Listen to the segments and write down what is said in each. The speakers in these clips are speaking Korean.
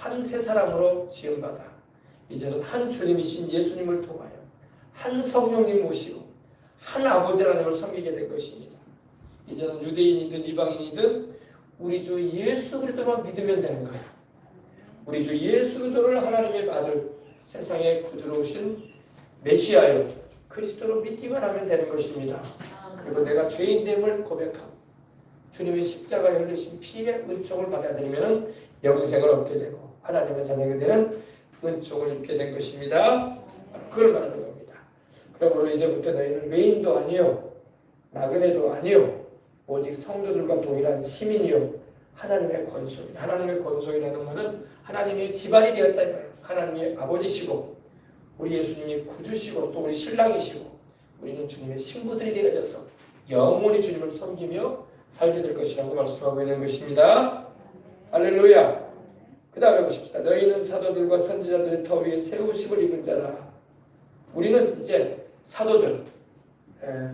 한 새 사람으로 지음받아 이제는 한 주님이신 예수님을 통하여 한 성령님 모시고 한 아버지 하나님을 섬기게 된 것입니다. 이제는 유대인이든 이방인이든 우리 주 예수 그리스도만 믿으면 되는 거야. 우리 주 예수 그리스도를 하나님의 아들, 세상에 구주로 오신 메시아요 그리스도로 믿기만 하면 되는 것입니다. 그리고 내가 죄인됨을 고백하고 주님의 십자가에 흘리신 피의 은총을 받아들이면 영생을 얻게 되고 하나님의 자녀가 되는 은총을 입게 된 것입니다. 그걸 말하는 겁니다. 그러므로 이제부터 너희는 외인도 아니요 나그네도 아니요 오직 성도들과 동일한 시민이요 하나님의 권속이. 하나님의 권속이라는 것은 하나님의 집안이 되었다 이거예요. 하나님의 아버지시고 우리 예수님이 구주시고 또 우리 신랑이시고 우리는 주님의 신부들이 되어져서 영원히 주님을 섬기며 살게 될 것이라고 말씀하고 있는 것입니다. 할렐루야. 그 다음에 보십시다. 너희는 사도들과 선지자들의 터 위에 세우심을 입은 자라. 우리는 이제 사도들,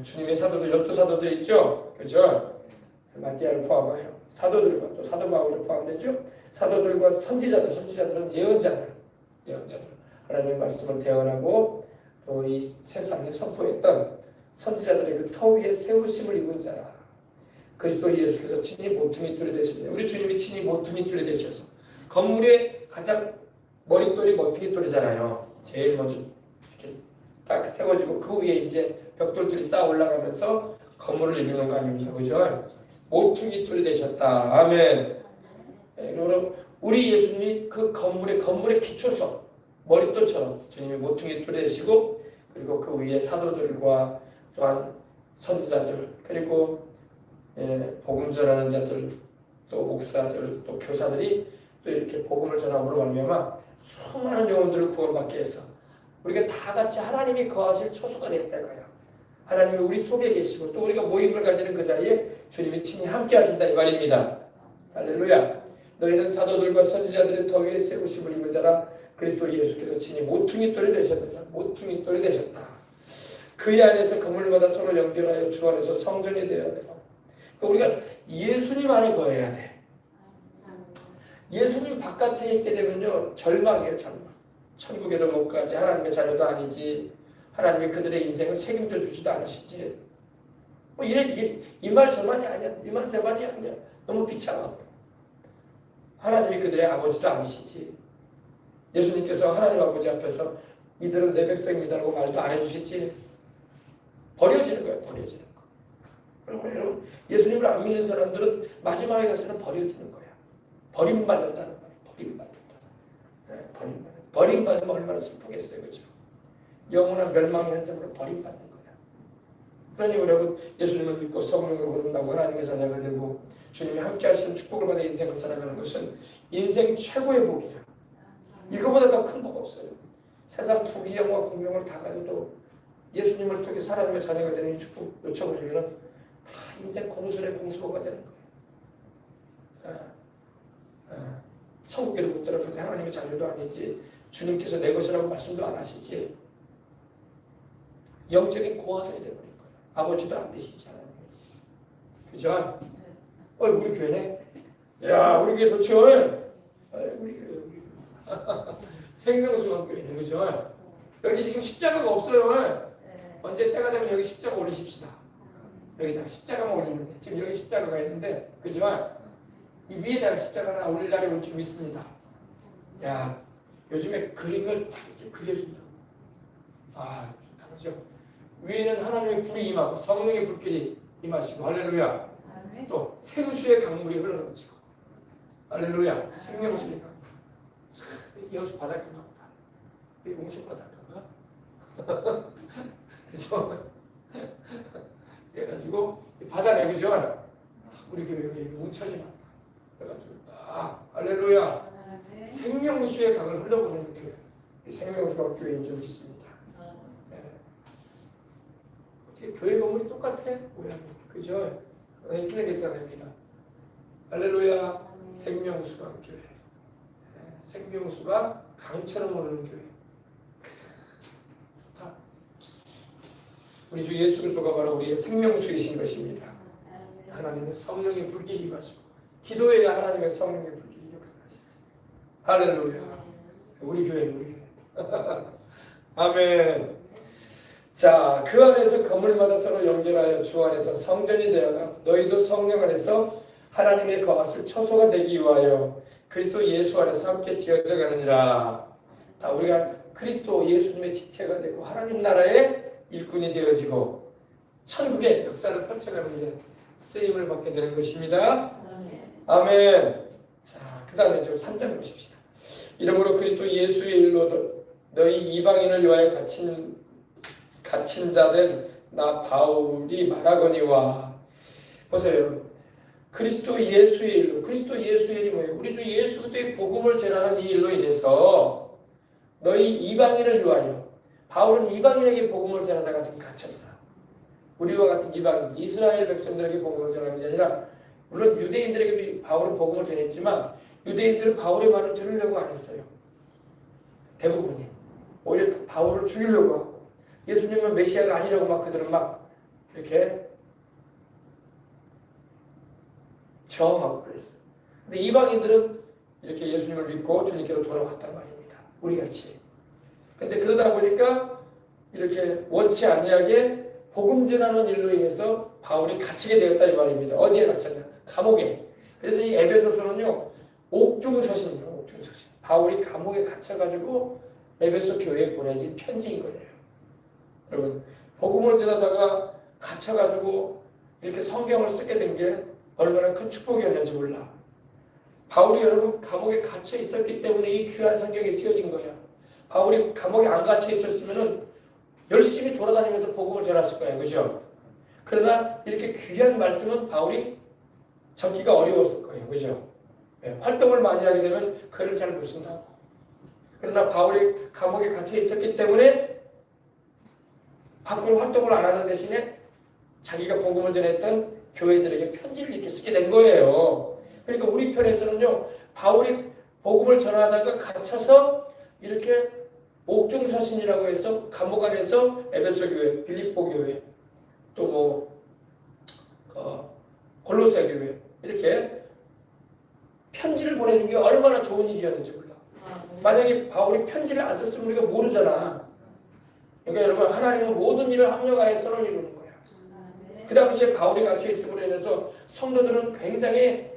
주님의 사도들, 12사도들 있죠? 그죠? 마띠아를 포함하여 사도들과 또 사도 바울도 포함되죠? 사도들과 선지자들, 선지자들은 예언자들 하나님의 말씀을 대언하고 또 이 세상에 선포했던 선지자들의 그 터 위에 세우심을 입은 자라. 그리스도 예수께서 친히 모퉁이 뚫이 되십니다. 우리 주님이 친히 모퉁이 뚫이 되셔서 건물의 가장 머릿돌이 모퉁이 뚫이잖아요. 제일 먼저 이렇게 딱 세워지고 그 위에 이제 벽돌들이 쌓아 올라가면서 건물을 이루는 거 아닙니까? 그죠? 모퉁이 뚫이 되셨다. 아멘. 그러므로 우리 예수님이 그 건물의 기초석 머릿돌처럼 주님이 모퉁이 뚫이 되시고 그리고 그 위에 사도들과 또한 선지자들 그리고 복음 전하는 자들 또 목사들 또 교사들이 또 이렇게 복음을 전함으로 말미암아 수많은 영혼들을 구원받게 해서 우리가 다 같이 하나님이 거하실 초소가 됐다 이거예요. 하나님이 우리 속에 계시고 또 우리가 모임을 가지는 그 자리에 주님이 친히 함께 하신다 이 말입니다. 할렐루야. 너희는 사도들과 선지자들의 터 위에 세우심을 입은 자라. 그리스도 예수께서 친히 모퉁이 돌이 되셨다. 모퉁이 돌이 되셨다. 그의 안에서 그물마다 서로 연결하여 주 안에서 성전이 되어야 되고 우리가 예수님 안에 거해야 돼. 예수님 바깥에 있게 되면요 절망이에요. 절망. 천국에도 못 가지. 하나님의 자녀도 아니지. 하나님이 그들의 인생을 책임져 주지도 않으시지. 뭐 이 말 저만이 아니야. 이 말 저만이 아니야. 너무 비참하고. 하나님이 그들의 아버지도 아니시지. 예수님께서 하나님 아버지 앞에서 이들은 내 백성입니다라고 말도 안 해주시지. 버려지는 거예요. 버려지는 거. 그리고 여러분 예수님을 안 믿는 사람들은 마지막에 가서는 버려지는 거야. 버림받는다는 말이에요. 버림받는다. 버림받으면 얼마나 슬프겠어요. 그렇죠? 영원한 멸망의 현장으로 버림받는 거야. 그러니 여러분 예수님을 믿고 성령으로 거듭나고 하나님의 자녀가 되고 주님이 함께 하시는 축복을 받아 인생을 살아가는 것은 인생 최고의 복이야. 이거보다 더 큰 복 없어요. 세상 부귀영화 공명을 다 가져도 예수님을 통해 하나님의 자녀가 되는 이 축복 놓쳐버리면 다 인생 공술의 공수호가 되는 거예요. 천국에도 못 들어가서 하나님의 자녀도 아니지. 주님께서 내 것이라고 말씀도 안 하시지. 영적인 고아들이 되어버린 거예요. 아버지도 안 되시지 하나님. 그죠? 우리 교회네. 야 우리 교회 좋죠. 우리 교회 생명수강교회는 그죠? 여기 지금 십자가가 없어요. 언제 때가 되면 여기 십자가 올리십시다. 여기다가 십자가만 올리면 돼. 지금 여기 십자가가 있는데 그죠? 이 위에다가 십자가 하나 올릴 날이 올 줄 믿습니다. 야 요즘에 그림을 다 이렇게 그려준다고. 아 좋다 그죠? 위에는 하나님의 불이 임하고 성령의 불길이 임하시고 할렐루야. 또 생수의 강물이 흘러넘치고 할렐루야. 생명수의 강물. 여수 바닷가인가 보다. 여기 웅식 바닷가인가? 그죠? 그래가지고 바다네 그죠? 우리 교회 여기 온천이 많다. 그래가지고 딱 할렐루야. 생명수의 강을 흘러보내는 교회. 생명수가 교회인 줄 믿습니다. 어떻게 교회 건물이 똑같아? 모양이 그죠? 이쁘겠잖아요. 할렐루야. 생명수가 교회. 생명수가 강처럼 흐르는 교회. 좋다. 우리 주 예수 그리스도가 바로 우리의 생명수이신 것입니다. 하나님의 성령의 불길이 임하시고 기도해야 하나님의 성령의 불길이 역사하시지. 할렐루야. 우리 교회. 아멘. 자, 그 안에서 건물마다 서로 연결하여 주 안에서 성전이 되어가 너희도 성령 안에서 하나님의 거하실 처소가 되기 위하여 그리스도 예수 안에서 함께 지어져 가느니라. 다 우리가 그리스도 예수님의 지체가 되고 하나님 나라의 일꾼이 되어지고 천국의 역사를 펼쳐가는 데 쓰임을 받게 되는 것입니다. 아멘. 자, 그 다음에 3장 보십시다. 이러므로 그리스도 예수의 일로 너희 이방인을 위하여 갇힌 자된 나 바울이 말하거니와. 보세요. 그리스도 예수의 일로. 그리스도 예수의 일이 뭐예요? 우리 주 예수 그리스도의 복음을 전하는 이 일로 인해서 너희 이방인을 위하여. 바울은 이방인에게 복음을 전하다가 지금 갇혔어. 우리와 같은 이방인, 이스라엘 백성들에게 복음을 전하는 게 아니라 물론 유대인들에게도 바울은 복음을 전했지만 유대인들은 바울의 말을 들으려고 안 했어요. 대부분이. 오히려 바울을 죽이려고 하고 예수님은 메시아가 아니라고 막 그들은 막 이렇게 저항하고 그랬어요. 근데 이방인들은 이렇게 예수님을 믿고 주님께로 돌아왔단 말입니다. 우리같이. 근데 그러다 보니까 이렇게 원치 아니하게 복음 전하는 일로 인해서 바울이 갇히게 되었다 이 말입니다. 어디에 갇혔냐? 감옥에. 그래서 이 에베소서는요. 옥중서신이에요. 옥중서신. 바울이 감옥에 갇혀가지고 에베소 교회에 보내진 편지인 거예요. 여러분 복음을 전하다가 갇혀가지고 이렇게 성경을 쓰게 된 게 얼마나 큰 축복이었는지 몰라. 바울이 여러분 감옥에 갇혀 있었기 때문에 이 귀한 성경이 쓰여진 거야. 바울이 감옥에 안 갇혀 있었으면은 열심히 돌아다니면서 복음을 전했을 거예요. 그죠? 그러나 이렇게 귀한 말씀은 바울이 전기가 어려웠을 거예요. 그죠? 네, 활동을 많이 하게 되면 글을 잘 못 쓴다고. 그러나 바울이 감옥에 갇혀 있었기 때문에 밖으로 활동을 안 하는 대신에 자기가 복음을 전했던 교회들에게 편지를 이렇게 쓰게 된 거예요. 그러니까 우리 편에서는요. 바울이 복음을 전하다가 갇혀서 이렇게 옥중서신이라고 해서 감옥 안에서 에베소 교회, 빌립보 교회, 또 골로새 교회 이렇게 편지를 보내준 게 얼마나 좋은 일이었는지 몰라. 만약에 바울이 편지를 안 썼으면 우리가 모르잖아. 그러니까 여러분 하나님은 모든 일을 합력하여 선을 이루는 거야. 그 당시에 바울이 갇혀 있음으로 인해서 성도들은 굉장히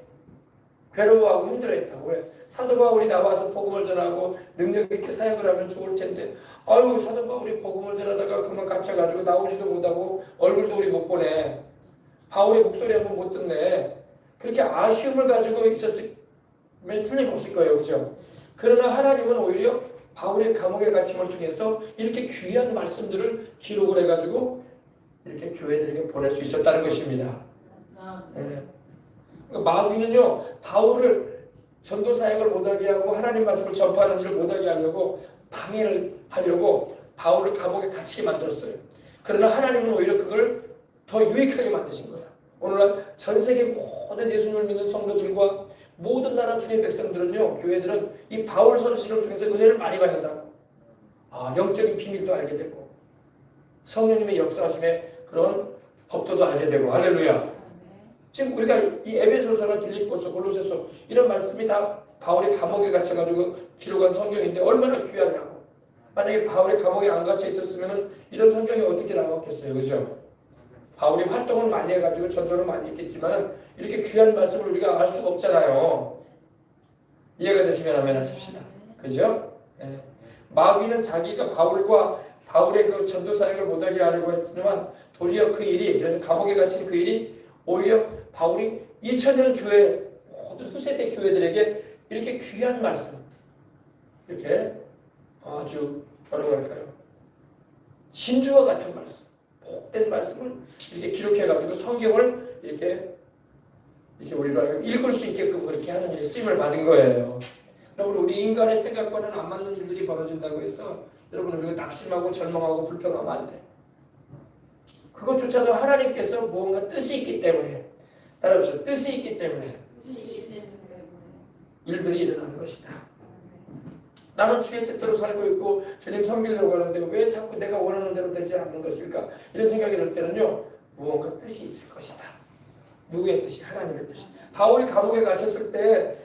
괴로워하고 힘들어했다고. 왜? 사도 바울이 나와서 복음을 전하고 능력 있게 사역을 하면 좋을 텐데 아유 사도 바울이 복음을 전하다가 그만 갇혀가지고 나오지도 못하고 얼굴도 우리 못 보네. 바울의 목소리 한번 못 듣네. 그렇게 아쉬움을 가지고 있었으면 틀림없을 거예요. 그죠? 그러나 하나님은 오히려 바울의 감옥의 갇힘을 통해서 이렇게 귀한 말씀들을 기록을 해가지고 이렇게 교회들에게 보낼 수 있었다는 것입니다. 네. 마귀는요 바울을 전도 사역을 못하게 하고 하나님 말씀을 전파하는 일을 못하게 하려고 방해를 하려고 바울을 감옥에 갇히게 만들었어요. 그러나 하나님은 오히려 그걸 더 유익하게 만드신 거예요. 오늘날 전 세계 모든 예수님을 믿는 성도들과 모든 나라 주의 백성들은요 교회들은 이 바울 서신을 통해서 은혜를 많이 받는다고. 영적인 비밀도 알게 되고 성령님의 역사하심의 그런 법도도 알게 되고 할렐루야. 지금 우리가 이 에베소서나 빌립보서, 골로새서 이런 말씀이 다 바울이 감옥에 갇혀가지고 기록한 성경인데 얼마나 귀하냐고. 만약에 바울이 감옥에 안 갇혀 있었으면 이런 성경이 어떻게 나왔겠어요. 그죠? 바울이 활동을 많이 해가지고 전도를 많이 했겠지만 이렇게 귀한 말씀을 우리가 알 수가 없잖아요. 이해가 되시면 아멘 하십시다. 그죠? 네. 마귀는 자기가 바울의 그 전도 사역을 못하게 하려고 했지만 도리어 그 일이, 그래서 감옥에 갇힌 그 일이 오히려 바울이 2000년 교회 모든 후세대 교회들에게 이렇게 귀한 말씀, 이렇게 아주 뭐라고 할까요? 진주와 같은 말씀, 복된 말씀을 이렇게 기록해가지고 성경을 이렇게 우리로 읽을 수 있게끔 그렇게 하는 일에 쓰임을 받은 거예요. 여러분 우리 인간의 생각과는 안 맞는 일들이 벌어진다고 해서 여러분 우리가 낙심하고 절망하고 불평하면 안 돼. 그것조차도 하나님께서 무언가 뜻이 있기 때문에 따라서 뜻이 있기 때문에 일들이 일어나는 것이다. 나는 주의 뜻대로 살고 있고 주님 섬기려고 하는데 왜 자꾸 내가 원하는 대로 되지 않는 것일까? 이런 생각이 들 때는요 무언가 뜻이 있을 것이다. 누구의 뜻이? 하나님의 뜻이. 바울이 감옥에 갇혔을 때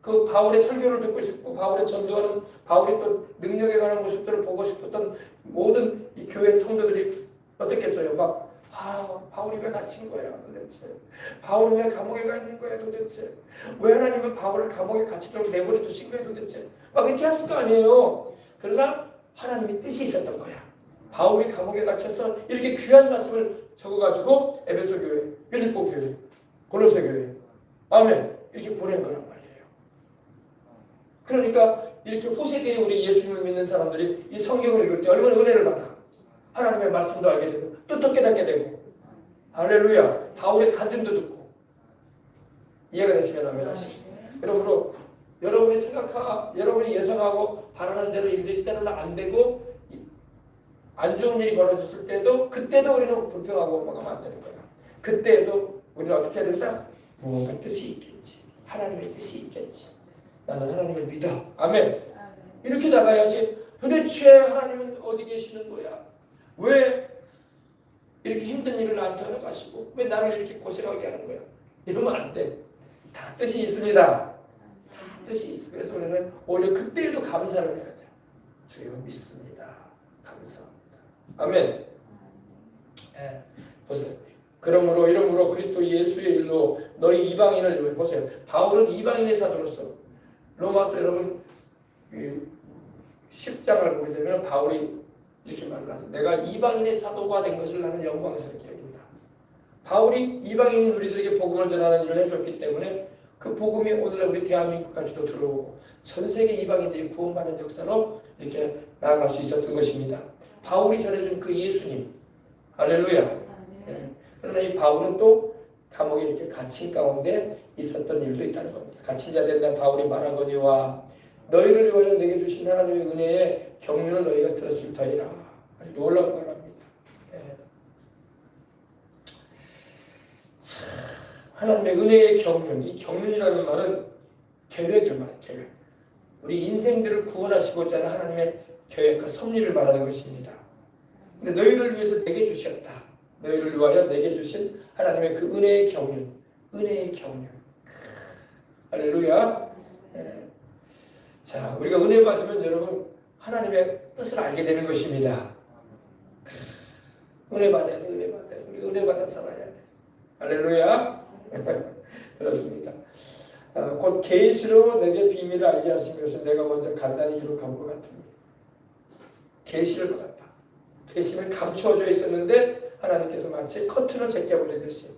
그 바울의 설교를 듣고 싶고 바울의 전도하는 바울이 또 능력에 관한 모습들을 보고 싶었던 모든 이 교회 성도들이 어떻겠어요? 막 바울이 왜 갇힌 거야 도대체? 바울은 왜 감옥에 가 있는 거야 도대체? 왜 하나님은 바울을 감옥에 갇히도록 내버려 두신 거야 도대체? 막 이렇게 했을 거 아니에요. 그러나 하나님의 뜻이 있었던 거야. 바울이 감옥에 갇혀서 이렇게 귀한 말씀을 적어가지고 에베소 교회, 빌립보 교회, 골로새 교회, 아멘 이렇게 보낸 거란 말이에요. 그러니까 이렇게 후세대에 우리 예수님을 믿는 사람들이 이 성경을 읽을 때 얼마나 은혜를 받아. 하나님의 말씀도 알게 되고 뜻도 깨닫게 되고 할렐루야. 바울의 간증도 듣고 이해가 됐으면 아멘 하십시오. 그러므로 여러분이 예상하고 바라는 대로 일들이 때로는 안 되고 안 좋은 일이 벌어졌을 때도 그때도 우리는 불평하고 먹으면 안 되는 거야. 그때에도 우리는 어떻게 해야 된다? 무언가 뜻이 있겠지. 하나님의 뜻이 있겠지. 나는 하나님을 믿어. 아멘. 이렇게 나가야지. 도대체 하나님은 어디 계시는 거야? 왜 이렇게 힘든 일을 나한테 허락하시고 왜 나를 이렇게 고생하게 하는 거야? 이러면 안 돼. 다 뜻이 있습니다. 다 뜻이 있어. 그래서 우리는 오히려 그때에도 감사를 해야 돼요. 주여 믿습니다. 감사합니다. 아멘. 예, 보세요. 그러므로 이러므로 그리스도 예수의 일로 너희 이방인을 위해 보세요. 바울은 이방인의 사도로서 로마서 여러분 10장을 보게 되면 바울이 이렇게 말을 하죠. 내가 이방인의 사도가 된 것을 나는 영광스럽게 여긴다. 바울이 이방인 우리들에게 복음을 전하는 일을 해줬기 때문에 그 복음이 오늘날 우리 대한민국까지도 들어오고 전 세계 이방인들이 구원받는 역사로 이렇게 나아갈 수 있었던 것입니다. 바울이 전해준 그 예수님, 할렐루야. 예. 그러나 이 바울은 또 감옥에 이렇게 갇힌 가운데 있었던 일도 있다는 겁니다. 갇힌 자 된다 바울이 말하거니와 너희를 위하여 내게 주신 하나님의 은혜의 경륜을 너희가 들었을 터이라. 놀라운 말합니다. 예. 참, 하나님의 은혜의 경륜, 이 경륜이라는 말은 계획을 말해요. 계획. 우리 인생들을 구원하시고자 하는 하나님의 계획과 섭리를 말하는 것입니다. 근데 너희를 위해서 내게 주셨다. 너희를 위하여 내게 주신 하나님의 그 은혜의 경륜, 은혜의 경륜. 할렐루야. 예. 자, 우리가 은혜 받으면 여러분 하나님의 뜻을 알게 되는 것입니다. 은혜 받아야 돼, 은혜 받아야 돼. 우리 은혜 받아 살아야 돼. 할렐루야. 그렇습니다. 곧 계시로 내게 비밀을 알게 하신 것은 내가 먼저 간단히 기록한 것 같으니 계시를 받았다. 계시는 감추어져 있었는데 하나님께서 마치 커튼을 제껴버리듯이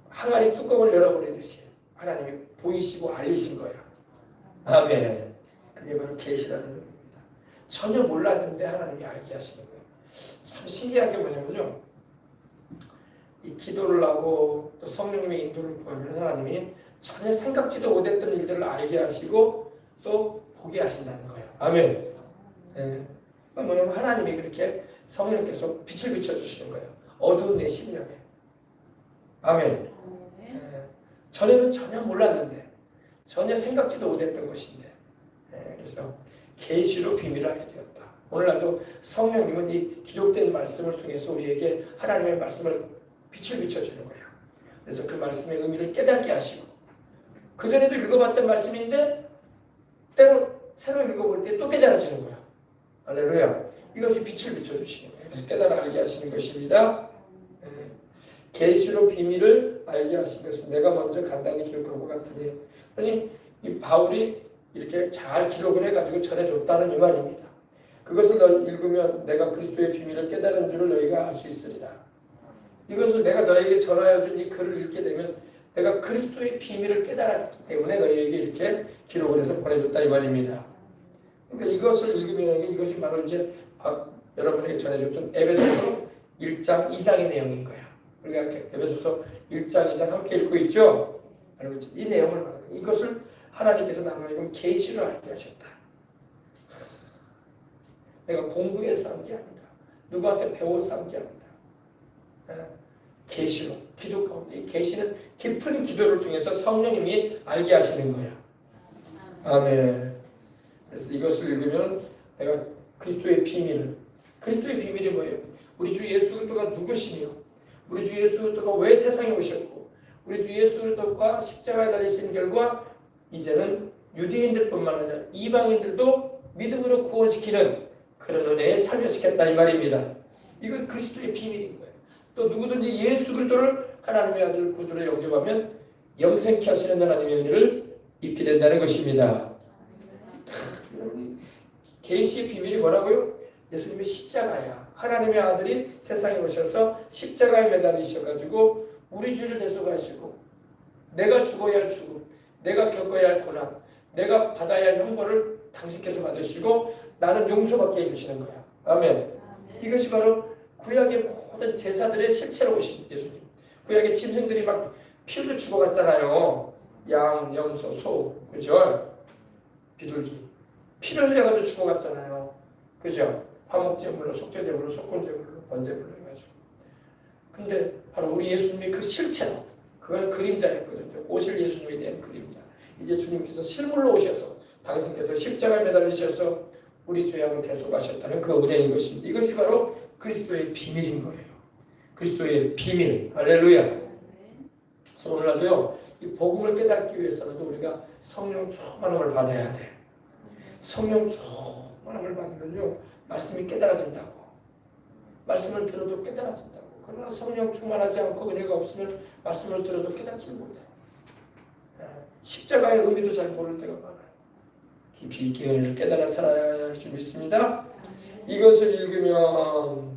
항아리 뚜껑을 열어버리듯이 하나님이 보이시고 알리신 거야. 아멘. 그게 바로 계시라는 겁니다. 전혀 몰랐는데 하나님이 알게 하시는 거예요. 참 신기하게 뭐냐면요. 이 기도를 하고 또 성령님의 인도를 구하면 하나님이 전혀 생각지도 못했던 일들을 알게 하시고 또 보게 하신다는 거예요. 아멘. 예. 뭐냐면 하나님이 그렇게 성령께서 빛을 비춰주시는 거예요. 어두운 내 심령에. 아멘. 예. 전에는 전혀 몰랐는데 전혀 생각지도 못했던 것인데 그래서 계시로 비밀을 알게 되었다. 오늘날도 성령님은 이 기록된 말씀을 통해서 우리에게 하나님의 말씀을 빛을 비춰주는 거예요. 그래서 그 말씀의 의미를 깨닫게 하시고 그전에도 읽어봤던 말씀인데 때로 새로 읽어볼 때 또 깨달아지는 거예요. 할렐루야. 이것이 빛을 비춰주시는 거예요. 그래서 깨달아 알게 하시는 것입니다. 계시로 비밀을 알게 하신 것은 내가 먼저 간단히 기록한 것 같으니 아니 이 바울이 이렇게 잘 기록을 해가지고 전해줬다는 이 말입니다. 그것을 읽으면 내가 그리스도의 비밀을 깨달은 줄을 너희가 알 수 있으리라. 이것을 내가 너희에게 전하여 준 이 글을 읽게 되면 내가 그리스도의 비밀을 깨달았기 때문에 너희에게 이렇게 기록을 해서 보내줬다 이 말입니다. 그러니까 이것을 읽으면 이것이 바로 이제 여러분에게 전해줬던 에베소서 1장 2장의 내용인 거야. 우리가 에베소서 1장 2장 함께 읽고 있죠. 여러분 이 내용을 말하는 이것을 하나님께서 나에게 계시로 알게 하셨다. 내가 공부해서 한 게 아니다. 누구한테 배워서 한 게 아니다. 계시로 기도 가운데 이 계시는 깊은 기도를 통해서 성령님이 알게 하시는 거야. 아멘. 그래서 이것을 읽으면 내가 그리스도의 비밀이 뭐예요? 우리 주 예수 그리스도가 누구시며 우리 주 예수 그리스도가 왜 세상에 오셨고 우리 주 예수 그리스도가 십자가에 달리신 결과 이제는 유대인들뿐만 아니라 이방인들도 믿음으로 구원시키는 그런 은혜에 참여시켰다 이 말입니다. 이건 그리스도의 비밀인 거예요. 또 누구든지 예수 그리스도를 하나님의 아들 구주로 영접하면 영생케 하시는 하나님의 은혜를 입게 된다는 것입니다. 계시의 비밀이 뭐라고요? 예수님의 십자가야. 하나님의 아들이 세상에 오셔서 십자가에 매달리셔가지고 우리 죄를 대속하시고 내가 죽어야 할 죽음, 내가 겪어야 할 고난, 내가 받아야 할 형벌을 당신께서 받으시고 나는 용서받게 해주시는 거야. 아멘. 이것이 바로 구약의 모든 제사들의 실체로 오신 예수님. 구약의 짐승들이 막 피 흘려 죽어갔잖아요. 양, 염소, 소, 그죠? 비둘기. 피를 흘려가지고 죽어갔잖아요. 그죠? 화목제물로, 속죄제물로, 속건제물로, 번제물로 해가지고. 근데 바로 우리 예수님의 그 실체로, 그건 그림자였거든요. 오실 예수님에 대한 그림자. 이제 주님께서 실물로 오셔서 당신께서 십자가에 매달리셔서 우리 죄악을 대속하셨다는 그 은혜인 것입니다. 이것이 바로 그리스도의 비밀인 거예요. 그리스도의 비밀. 할렐루야. 그래서 오늘날도요, 이 복음을 깨닫기 위해서는 우리가 성령 충만함을 받아야 돼. 성령 충만함을 받으면요, 말씀이 깨달아진다고. 말씀을 들어도 깨달아진다고. 그러나 성령 충만하지 않고 은혜가 없으면 말씀을 들어도 깨닫지 못해. 십자가의 의미도 잘 모를 때가 많아요. 깊이 있게 은혜를 깨달아 살아야 할 줄 믿습니다. 이것을 읽으면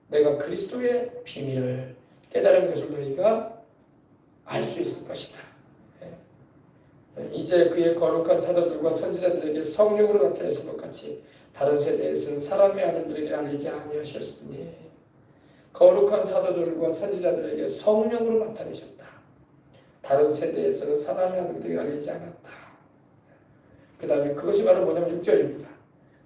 내가 그리스도의 비밀을 깨달은 것을 너희가 알 수 있을 것이다. 이제 그의 거룩한 사도들과 선지자들에게 성령으로 나타내신 것 같이 다른 세대에서는 사람의 아들들에게 알리지 아니하셨으니 거룩한 사도들과 선지자들에게 성령으로 나타내셨다. 다른 세대에서는 사람의 아들들에게 알리지 않았다. 그 다음에 그것이 바로 뭐냐면 6절입니다.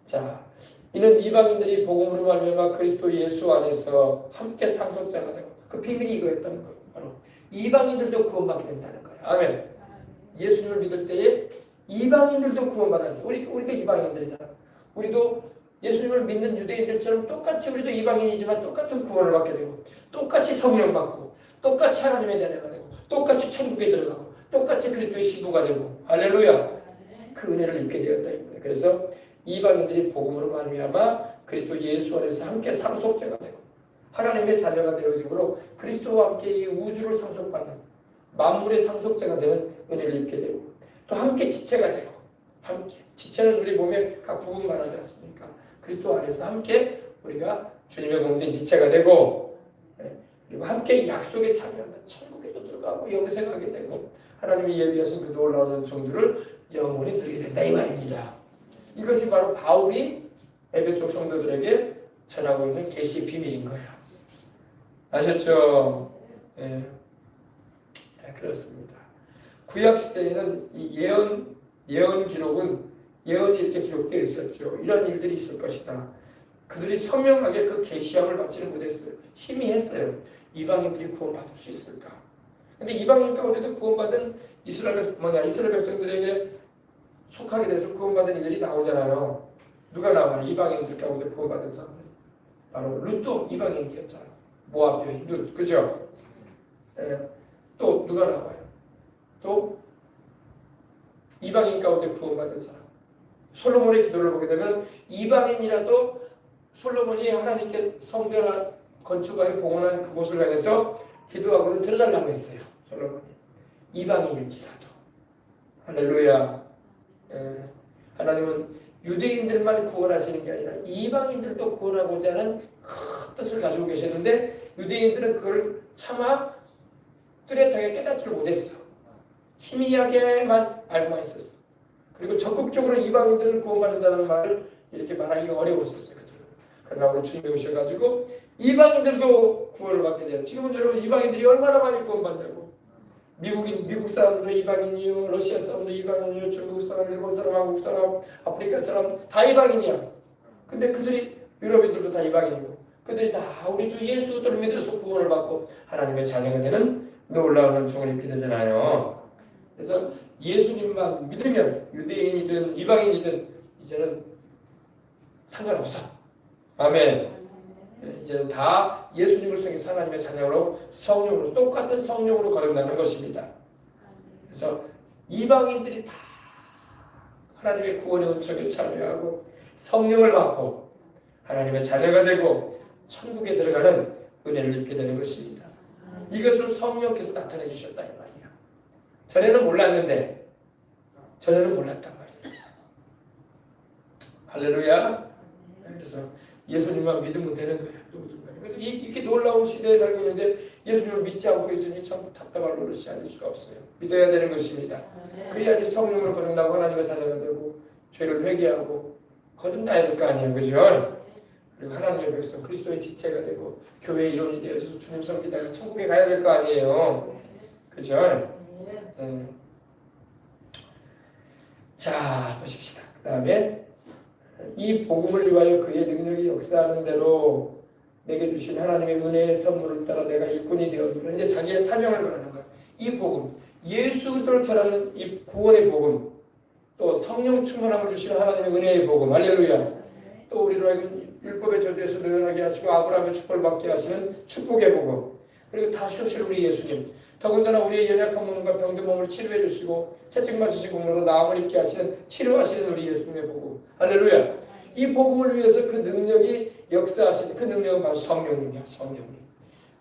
자, 이는 이방인들이 복음으로 말미암아 그리스도 예수 안에서 함께 상속자가 되고, 그 비밀이 이거였다는 거예요. 바로 이방인들도 구원받게 된다는 거예요. 아멘. 예수님을 믿을 때에 이방인들도 구원받았어. 우리도 이방인들이잖아. 우리도 예수님을 믿는 유대인들처럼 똑같이 우리도 이방인이지만 똑같은 구원을 받게 되고, 똑같이 성령 받고, 똑같이 하나님의 자녀가 되고, 똑같이 천국에 들어가고, 똑같이 그리스도의 신부가 되고, 할렐루야. 그 은혜를 입게 되었다. 그래서 이방인들이 복음으로 말미암아 그리스도 예수 안에서 함께 상속자가 되고 하나님의 자녀가 되어지므로 그리스도와 함께 이 우주를 상속받는 만물의 상속자가 되는 은혜를 입게 되고, 또 함께 지체가 되고, 함께 지체는 우리 몸에 각 부분 말하지 않습니까? 그리스도 안에서 함께 우리가 주님의 몸된 지체가 되고, 그리고 함께 약속에 참여한다. 천국에도 들어가고 영생하게 되고 하나님이 예비하신 그 놀라운 은총들을 영원히 누리게 된다 이 말입니다. 이것이 바로 바울이 에베소 성도들에게 전하고 있는 계시의 비밀인 거예요. 아셨죠? 네, 그렇습니다. 구약 시대에는 이 예언 기록은 예언이 이렇게 기록되어 있었죠. 이런 일들이 있을 것이다. 그들이 선명하게 그 계시함을 받지는 못했어요. 희미했어요. 이방인들이 구원받을 수 있을까? 근데 이방인 가운데도 구원받은 이스라엘 백성들에게 속하게 돼서 구원받은 이들이 나오잖아요. 누가 나와요? 이방인들 가운데 구원받은 사람들. 바로 룻도 이방인이었잖아요. 모압 여인 룻, 그죠? 또 누가 나와요? 또 이방인 가운데 구원받은 사람. 솔로몬의 기도를 보게 되면 이방인이라도 솔로몬이 하나님께 성전을 건축하여 봉헌한 그곳을 향해서 기도하고는 들어달라고 했어요. 솔로몬이. 이방인일지라도. 할렐루야. 하나님은 유대인들만 구원하시는 게 아니라 이방인들도 구원하고자 하는 큰 뜻을 가지고 계셨는데 유대인들은 그걸 차마 뚜렷하게 깨닫지를 못했어. 희미하게만 알고만 있었어. 그리고 적극적으로 이방인들을 구원받는다는 말을 이렇게 말하기가 어려웠었어요. 그러나 우리 주님이 오셔가지고 이방인들도 구원을 받게 돼요. 지금은 여러분 이방인들이 얼마나 많이 구원받냐고. 미국 사람도 이방인이요, 러시아 사람도 이방인이요, 중국 사람, 일본 사람, 한국 사람, 아프리카 사람 다 이방인이야. 근데 그들이 유럽인들도 다 이방인이고 그들이 다 우리 주 예수를 믿어서 구원을 받고 하나님의 자녀가 되는 놀라운 은총을 입게 되잖아요. 그래서 예수님만 믿으면 유대인이든 이방인이든 이제는 상관없어. 아멘. 이제는 다 예수님을 통해서 하나님의 자녀로 성령으로 똑같은 성령으로 거듭나는 것입니다. 그래서 이방인들이 다 하나님의 구원의 은총에 참여하고 성령을 받고 하나님의 자녀가 되고 천국에 들어가는 은혜를 입게 되는 것입니다. 이것을 성령께서 나타내 주셨다 이 말이야. 전에는 몰랐는데 전에는 몰랐단 말이야. 할렐루야. 그래서 예수님만 믿으면 되는 거야. 누구든가. 이렇게 놀라운 시대에 살고 있는데 예수님을 믿지 않고 있으니 참 답답할 노릇이 아닐 수가 없어요. 믿어야 되는 것입니다. 그래야지 성령으로 거듭나고 하나님의 자녀가 되고 죄를 회개하고 거듭나야 될 거 아니에요. 그죠? 그리고 하나님의 백성 그리스도의 지체가 되고 교회의 일원이 되어서 주님 섬기다가 천국에 가야 될 거 아니에요. 그죠? 자 보십시다. 그 다음에 이 복음을 위하여 그의 능력이 역사하는 대로 내게 주신 하나님의 은혜의 선물을 따라 내가 일꾼이 되었노라. 이제 자기의 사명을 말하는 거야. 이 복음, 예수 그리스도를 전하는 이 구원의 복음, 또 성령 충만함을 주시는 하나님의 은혜의 복음, 할렐루야. 또 우리로 하여금 율법의 저주에서 노연하게 하시고 아브라함의 축복을 받게 하시는 축복의 복음, 그리고 다시 오실 우리 예수님, 더군다나 우리의 연약한 몸과 병든 몸을 치료해 주시고 채찍 맞으시고 몸으로 나음을 입게 하시는 치료하시는 우리 예수님의 복음, 할렐루야. 이 복음을 위해서 그 능력이 역사하시는 그 능력은 바로 성령님이야. 성령님.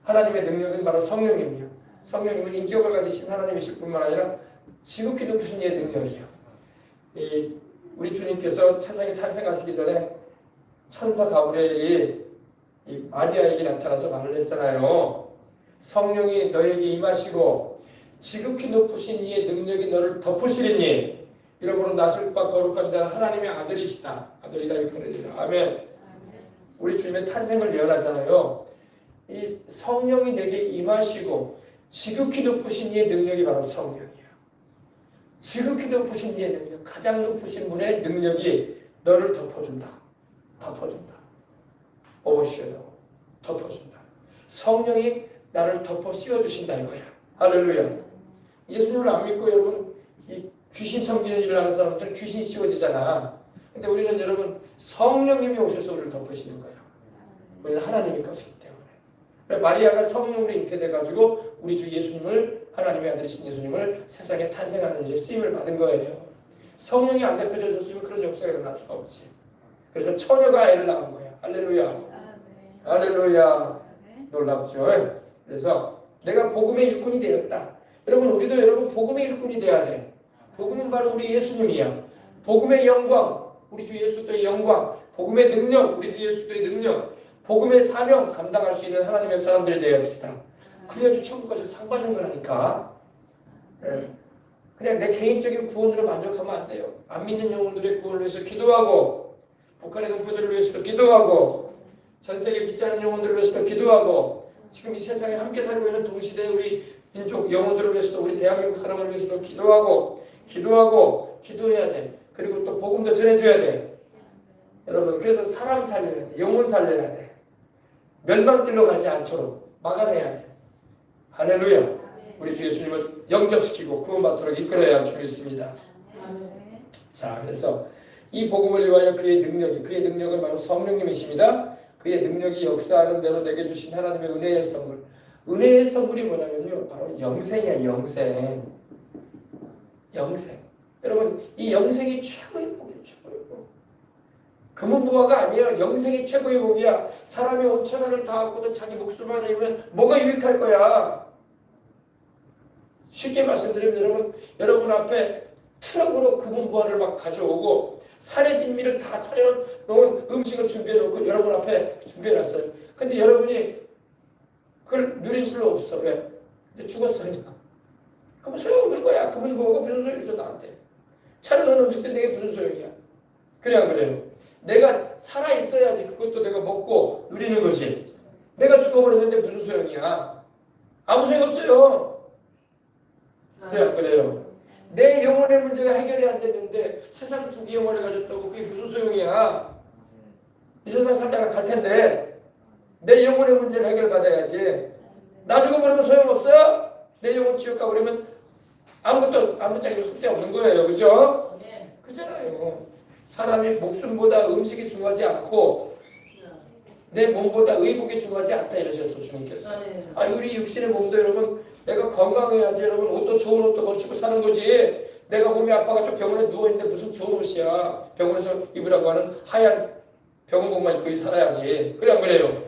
하나님의 능력은 바로 성령님이야. 성령님은 인격을 가지신 하나님이실 뿐만 아니라 지극히 높으신 이의 능력이야. 우리 주님께서 세상에 탄생하시기 전에 천사 가브리엘이 마리아에게 나타나서 말을 했잖아요. 성령이 너에게 임하시고 지극히 높으신 이의 능력이 너를 덮으시리니 이러므로 나실 바 거룩한 자는 하나님의 아들이시다. 아들이라 일컬으리라. 아멘. 우리 주님의 탄생을 예언하잖아요. 이 성령이 내게 임하시고 지극히 높으신 이의 능력이 바로 성령이야. 지극히 높으신 이의 능력, 가장 높으신 분의 능력이 너를 덮어준다. 덮어준다. 오셔도 덮어준다. 성령이 나를 덮어 씌워주신다 이거야. 할렐루야. 예수님을 안 믿고 여러분 이 귀신 섬기는 일을 하는 사람들은 귀신 씌워지잖아. 근데 우리는 여러분 성령님이 오셔서 우리를 덮으시는 거예요. 우리는 하나님의 것이기 때문에. 마리아가 성령으로 잉태돼가지고 우리 주 예수님을 하나님의 아들이신 예수님을 세상에 탄생하는 일에 쓰임을 받은 거예요. 성령이 안 대표져줬으면 그런 역사가 일어날 수가 없지. 그래서 처녀가 애를 낳은 거야. 할렐루야. 할렐루야. 놀랍죠. 그래서 내가 복음의 일꾼이 되었다. 여러분 우리도 여러분 복음의 일꾼이 돼야 돼. 복음은 바로 우리 예수님이야. 복음의 영광, 우리 주 예수 그리스도의 영광, 복음의 능력, 우리 주 예수 그리스도의 능력, 복음의 사명 감당할 수 있는 하나님의 사람들이 되어봅시다. 그래야지 천국까지 상 받는 거라니까. 그냥 내 개인적인 구원으로 만족하면 안 돼요. 안 믿는 영혼들의 구원을 위해서 기도하고, 북한의 동포들을 위해서도 기도하고, 전 세계 믿지 않는 영혼들을 위해서도 기도하고, 지금 이 세상에 함께 살고 있는 동시대의 우리 민족 영혼들을 위해서도, 우리 대한민국 사람을 위해서도 기도해야 돼. 그리고 또 복음도 전해줘야 돼. 여러분, 그래서 사람 살려야 돼. 영혼 살려야 돼. 멸망길로 가지 않도록 막아내야 돼. 할렐루야. 우리 주 예수님을 영접시키고 구원받도록 이끌어야 할 줄 믿습니다. 자, 그래서 이 복음을 위하여 그의 능력은 바로 성령님이십니다. 그의 능력이 역사하는 대로 내게 주신 하나님의 은혜의 선물. 은혜의 선물이 뭐냐면요, 바로 영생이야. 영생. 여러분, 이 영생이 최고의 복이에요. 최고의 복. 금은부화가 아니에요. 영생이 최고의 복이야. 사람이 5,000원을 다 갖고도 자기 목숨만 내면 뭐가 유익할 거야? 쉽게 말씀드리면 여러분 앞에 트럭으로 금은부화를 막 가져오고 산의 진미를 다 차려놓은 음식을 준비해놓고 여러분 앞에 준비해놨어요. 근데 여러분이 그걸 누릴 수 없어. 왜? 근데 죽었으니까. 그럼 소용없는 거야. 금은부화가 무슨 소용이 있어 나한테. 차려놓은 음식들이 내게 무슨 소용이야. 그래 안 그래요? 내가 살아있어야지 그것도 내가 먹고 누리는 거지. 내가 죽어버렸는데 무슨 소용이야. 아무 소용 없어요. 그래 안 그래요? 내 영혼의 문제가 해결이 안 됐는데 세상 두 개 영혼을 가졌다고 그게 무슨 소용이야. 이 세상 살다가 갈 텐데 내 영혼의 문제를 해결받아야지. 나 죽어버리면 소용없어요? 내 영혼 지옥 가버리면 아무 짝에도 쓸데없는 거예요. 그죠? 그잖아요. 사람이 목숨보다 음식이 중요하지 않고 내 몸보다 의복이 중요하지 않다 이러셨어 주님께서. 우리 육신의 몸도 여러분 내가 건강해야지 여러분 옷도 좋은 옷도 걸치고 사는 거지. 내가 몸이 아파가지고 병원에 누워있는데 무슨 좋은 옷이야. 병원에서 입으라고 하는 하얀 병원복만 입고 살아야지. 그래 안 그래요?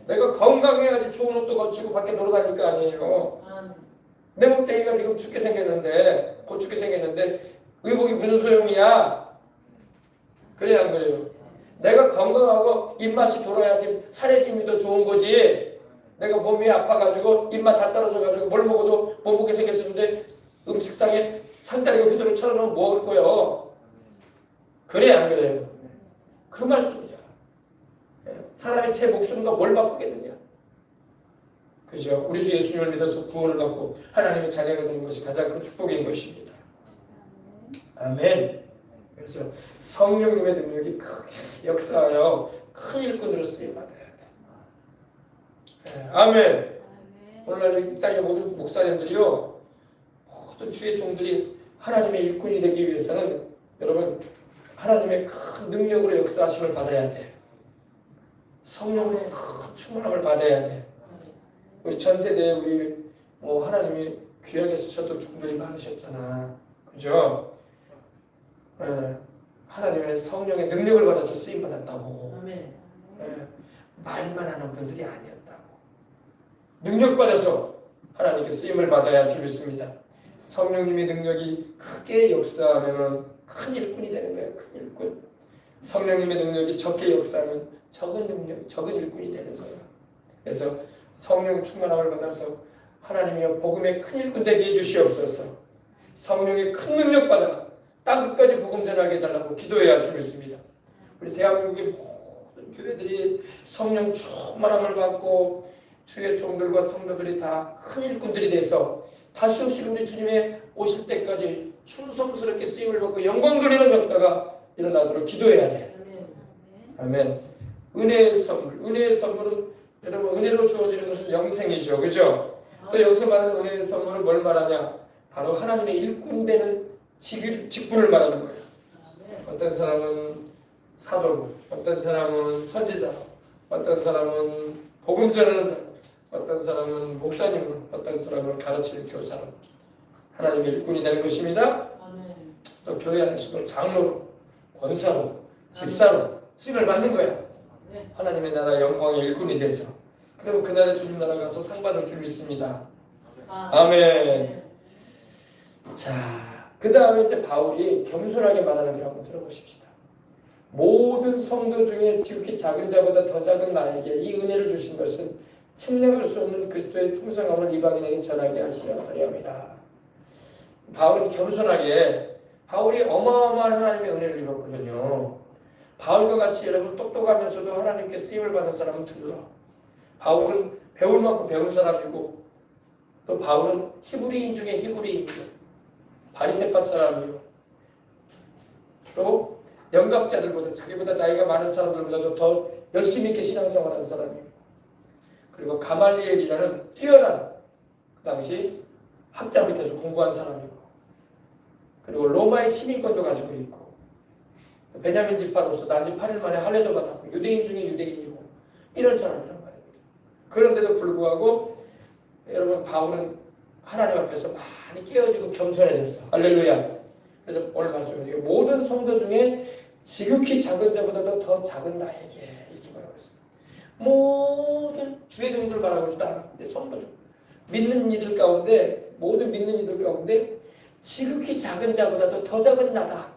내가 건강해야지 좋은 옷도 걸치고 밖에 놀아다닐 거 아니에요. 내 몸뚱이가 지금 죽게 생겼는데 곧 죽게 생겼는데 의복이 무슨 소용이야? 그래 안 그래요? 내가 건강하고 입맛이 돌아야지 살의 짐이 더 좋은 거지. 내가 몸이 아파가지고 입맛 다 떨어져가지고 뭘 먹어도 못 먹게 생겼는데 음식상에 상다리가 휘도를 쳐놓으면 뭐 먹을 거요? 그래 안 그래요? 그 말씀이야. 사람이 제 목숨과 뭘 바꾸겠느냐? 그죠? 우리 주 예수님을 믿어서 구원을 받고 하나님의 자녀가 되는 것이 가장 큰 축복인 것입니다. 아멘. 그래서 성령님의 능력이 크게 역사하여 큰 일꾼으로 쓰임 받아야 돼. 아멘. 오늘날 이 땅의 모든 목사님들이요, 모든 주의 종들이 하나님의 일꾼이 되기 위해서는 여러분 하나님의 큰 능력으로 역사하심을 받아야 돼. 성령으로 큰 충만함을 받아야 돼. 우리 전 세대에 우리 하나님이 귀하게 쓰셨던 종들이 많으셨잖아. 그죠? 하나님의 성령의 능력을 받아서 쓰임 받았다고. 말만 하는 분들이 아니었다고. 능력 받아서 하나님께 쓰임을 받아야 줄 믿습니다. 성령님의 능력이 크게 역사하면 큰 일꾼이 되는 거예요. 큰 일꾼. 성령님의 능력이 적게 역사하면 적은 능력, 적은 일꾼이 되는 거예요. 그래서 성령 충만함을 받아서 하나님이여 복음의 큰 일꾼 되게 해주시옵소서. 성령의 큰 능력 받아 땅 끝까지 복음 전하게 해달라고 기도해야 줄 믿습니다. 우리 대한민국의 모든 교회들이 성령 충만함을 받고 주의 종들과 성도들이 다 큰 일꾼들이 돼서 다시 오실 우리 주님의 오실 때까지 충성스럽게 쓰임을 받고 영광 돌리는 역사가 일어나도록 기도해야 돼. 아멘. 은혜의 선물. 은혜의 선물은 여러분 은혜로 주어지는 것은 영생이죠. 그죠? 또 여기서 말하는 은혜의 선물은 뭘 말하냐? 바로 하나님의 일꾼 되는 직분을 말하는 거예요. 어떤 사람은 사도로, 어떤 사람은 선지자로, 어떤 사람은 복음 전하는 사람, 어떤 사람은 목사님으로, 어떤 사람은 가르치는 교사로 하나님의 일꾼이 되는 것입니다. 또 교회 안에서도 장로로, 권사로, 집사로 쓰임을 받는 거야. 하나님의 나라 영광의 일꾼이 돼서. 그러면 그 나라 주님 나라 가서 상 받을 줄 믿습니다. 아멘. 자, 그 다음에 이제 바울이 겸손하게 말하는 걸 한번 들어보십시다. 모든 성도 중에 지극히 작은 자보다 더 작은 나에게 이 은혜를 주신 것은 측량할 수 없는 그리스도의 풍성함을 이방인에게 전하게 하시려 함이라. 바울은 겸손하게, 바울이 어마어마한 하나님의 은혜를 입었거든요. 바울과 같이 여러분 똑똑하면서도 하나님께 쓰임을 받은 사람은 드물어. 바울은 배울 만큼 배운 사람이고, 또 바울은 히브리인 중에 히브리인이고 바리새파 사람이요. 또 영갑자들보다, 자기보다 나이가 많은 사람들보다도 더 열심히 있게 신앙생활하는 사람이에요. 그리고 가말리엘이라는 뛰어난 그 당시 학자 밑에서 공부한 사람이고, 그리고 로마의 시민권도 가지고 있고, 베냐민 지파로서 난지 8일 만에 할례도 받았고, 유대인 중에 유대인이고, 이런 사람이란 말입니다. 그런데도 불구하고 여러분 바울은 하나님 앞에서 많이 깨어지고 겸손해졌어. 할렐루야. 그래서 오늘 말씀드리고 모든 성도 중에 지극히 작은 자보다도 더 작은 나에게 이렇게 말하고 있습니다. 모든 주의 종들 말하고 싶다 않은데 성도들, 믿는 이들 가운데, 모든 믿는 이들 가운데 지극히 작은 자보다도 더 작은 나다.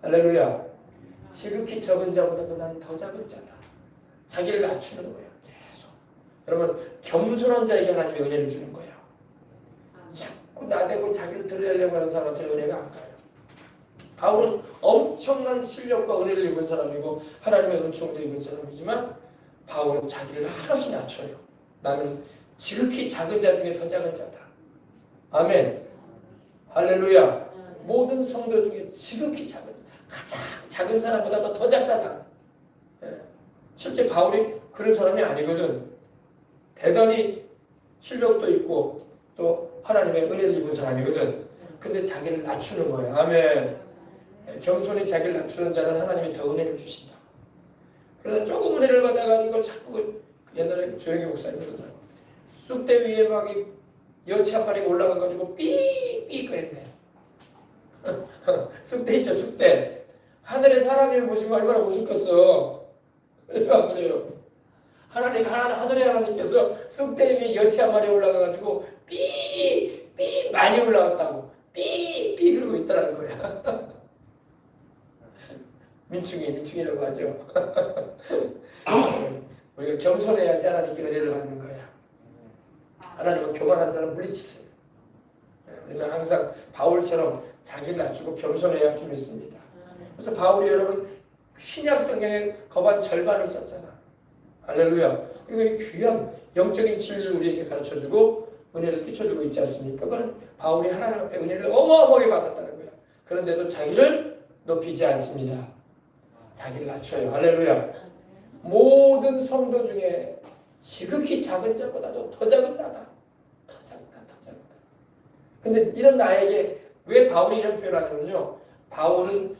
할렐루야. 지극히 적은 자보다도 난 더 작은 자다. 자기를 낮추는 거예요. 계속. 여러분 겸손한 자에게 하나님의 은혜를 주는 거예요. 자꾸 나대고 자기를 드러내려고 하는 사람한테 은혜가 안 가요. 바울은 엄청난 실력과 은혜를 입은 사람이고 하나님의 은총도 입은 사람이지만 바울은 자기를 한없이 낮춰요. 나는 지극히 작은 자 중에 더 작은 자다. 아멘. 할렐루야. 모든 성도 중에 지극히 작은, 가장 작은 사람보다 더 작다. 실제 바울이 그런 사람이 아니거든. 대단히 실력도 있고 또 하나님의 은혜를 입은 사람이거든. 근데 자기를 낮추는 거예요. 아멘. 겸손히 자기를 낮추는 자는 하나님이 더 은혜를 주신다. 그러나 조금 은혜를 받아가지고 자꾸 옛날에 조영기 목사님 그러더라고. 쑥대 위에 막 여치 한 마리가 올라가가지고 삐삐 그랬대. 쑥대 있죠, 쑥대. 하늘에 사람을 보시면 얼마나 우습겠어. 그래요, 그래요. 하늘에 하나님께서 쑥대 위에 여치 한 마리 올라가가지고 삐 많이 올라갔다고 삐 그러고 있다는 거야. 민충이라고 하죠. 우리가 겸손해야지 하나님께 은혜를 받는 거야. 하나님은 교만한 자는 물리치세요. 우리는 항상 바울처럼 자기를 낮추고 겸손해야 좀 있습니다. 그래서 바울이 여러분 신약 성경의 거반 절반을 썼잖아. 할렐루야. 그리고 귀한 영적인 진리를 우리에게 가르쳐주고 은혜를 끼쳐주고 있지 않습니까? 그건 바울이 하나님 앞에 은혜를 어마어마하게 받았다는 거야. 그런데도 자기를 높이지 않습니다. 자기를 낮춰요. 할렐루야. 모든 성도 중에 지극히 작은 자보다도 더 작은 나다. 더 작다. 근데 이런 나에게 왜 바울이 이런 표현을 하냐면요. 바울은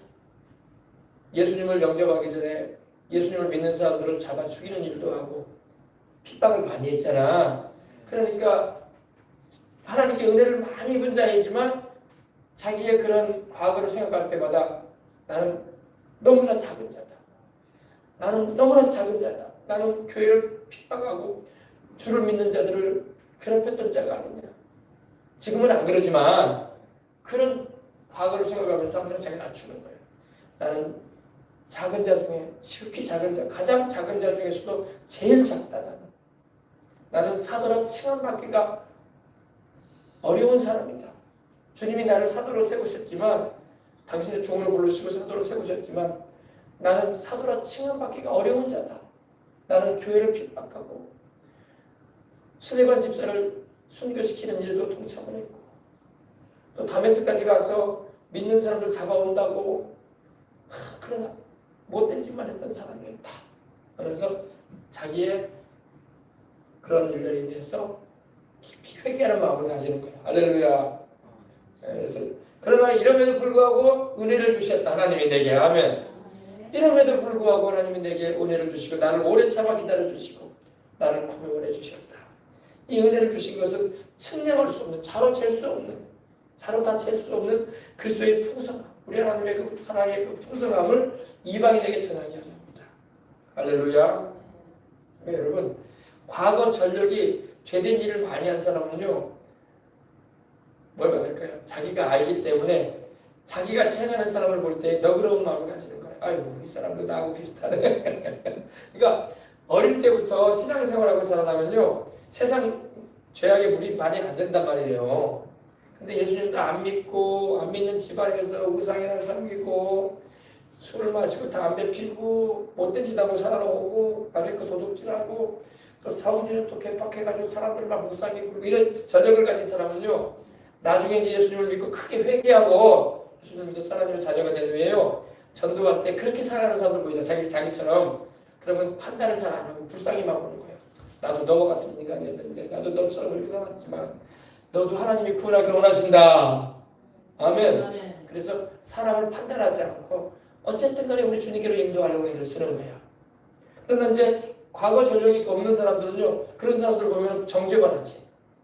예수님을 영접하기 전에 예수님을 믿는 사람들을 잡아 죽이는 일도 하고 핍박을 많이 했잖아. 그러니까 하나님께 은혜를 많이 입은 자이지만 자기의 그런 과거를 생각할 때마다 나는 너무나 작은 자다. 나는 너무나 작은 자다. 나는 교회를 핍박하고 주를 믿는 자들을 괴롭혔던 자가 아니냐. 지금은 안 그러지만 그런 과거를 생각하면서 항상 자기를 낮추는 거예요. 나는 작은 자 중에 지극히 작은 자, 가장 작은 자 중에서도 제일 작다. 나는 사도라 칭함받기가 어려운 사람이다. 주님이 나를 사도로 세우셨지만 당신의 종으로 부르시고 사도로 세우셨지만 나는 사도라 칭함받기가 어려운 자다. 나는 교회를 핍박하고 스데반 집사를 순교시키는 일도 동참을 했고 또 다메섹까지 가서 믿는 사람들 잡아온다고 그러나 못된 짓만 했던 사람이었다. 그래서 자기의 그런 일로 인해서 깊이 회개하는 마음을 가지는 거예요. 할렐루야. 그래서 그러나 이럼에도 불구하고 은혜를 주셨다. 하나님이 내게. 아멘. 이럼에도 불구하고 하나님이 내게 은혜를 주시고 나를 오래 참아 기다려주시고 나를 구원해 주셨다. 이 은혜를 주신 것은 측량할 수 없는, 자로 잴 수 없는, 자로 다 잴 수 없는 그리스도의 풍성함, 우리 하나님의 그 사랑의 그 풍성함을 이방인에게 전하게 합니다. 할렐루야. 네, 여러분 과거 전력이 죄된 일을 많이 한 사람은요 뭘 받을까요? 자기가 알기 때문에 자기가 책하는 사람을 볼 때 너그러운 마음을 가지는 거예요. 아이고 이 사람도 나하고 비슷하네. 그러니까 어릴 때부터 신앙생활하고 자라나면요 세상 죄악의 물이 많이 안 된단 말이에요. 근데 예수님도 안 믿고 안 믿는 집안에서 우상이나 섬기고 술을 마시고 담배 피고 못된 짓 하고 살아오고 아베크 도둑질하고 또 성질은 또 개팍해가지고 사람들만 못살게 굴고 이런 전력을 가진 사람은요 나중에 이제 예수님을 믿고 크게 회개하고 예수님을 믿어 하나님의 자녀가 된 후에요 전도할 때 그렇게 살아가는 사람들 보이잖아요. 자기처럼. 그러면 판단을 잘 안 하고 불쌍히만 보는 거예요. 나도 너와 같은 인간이었는데 나도 너처럼 그렇게 살았지만 너도 하나님이 구원하기를 원하신다. 아멘. 그래서 사람을 판단하지 않고 어쨌든 간에 우리 주님께로 인도하려고 애를 쓰는 거야. 그러나 이제 과거 전력이 없는 사람들은요 그런 사람들 보면 정죄만 하지.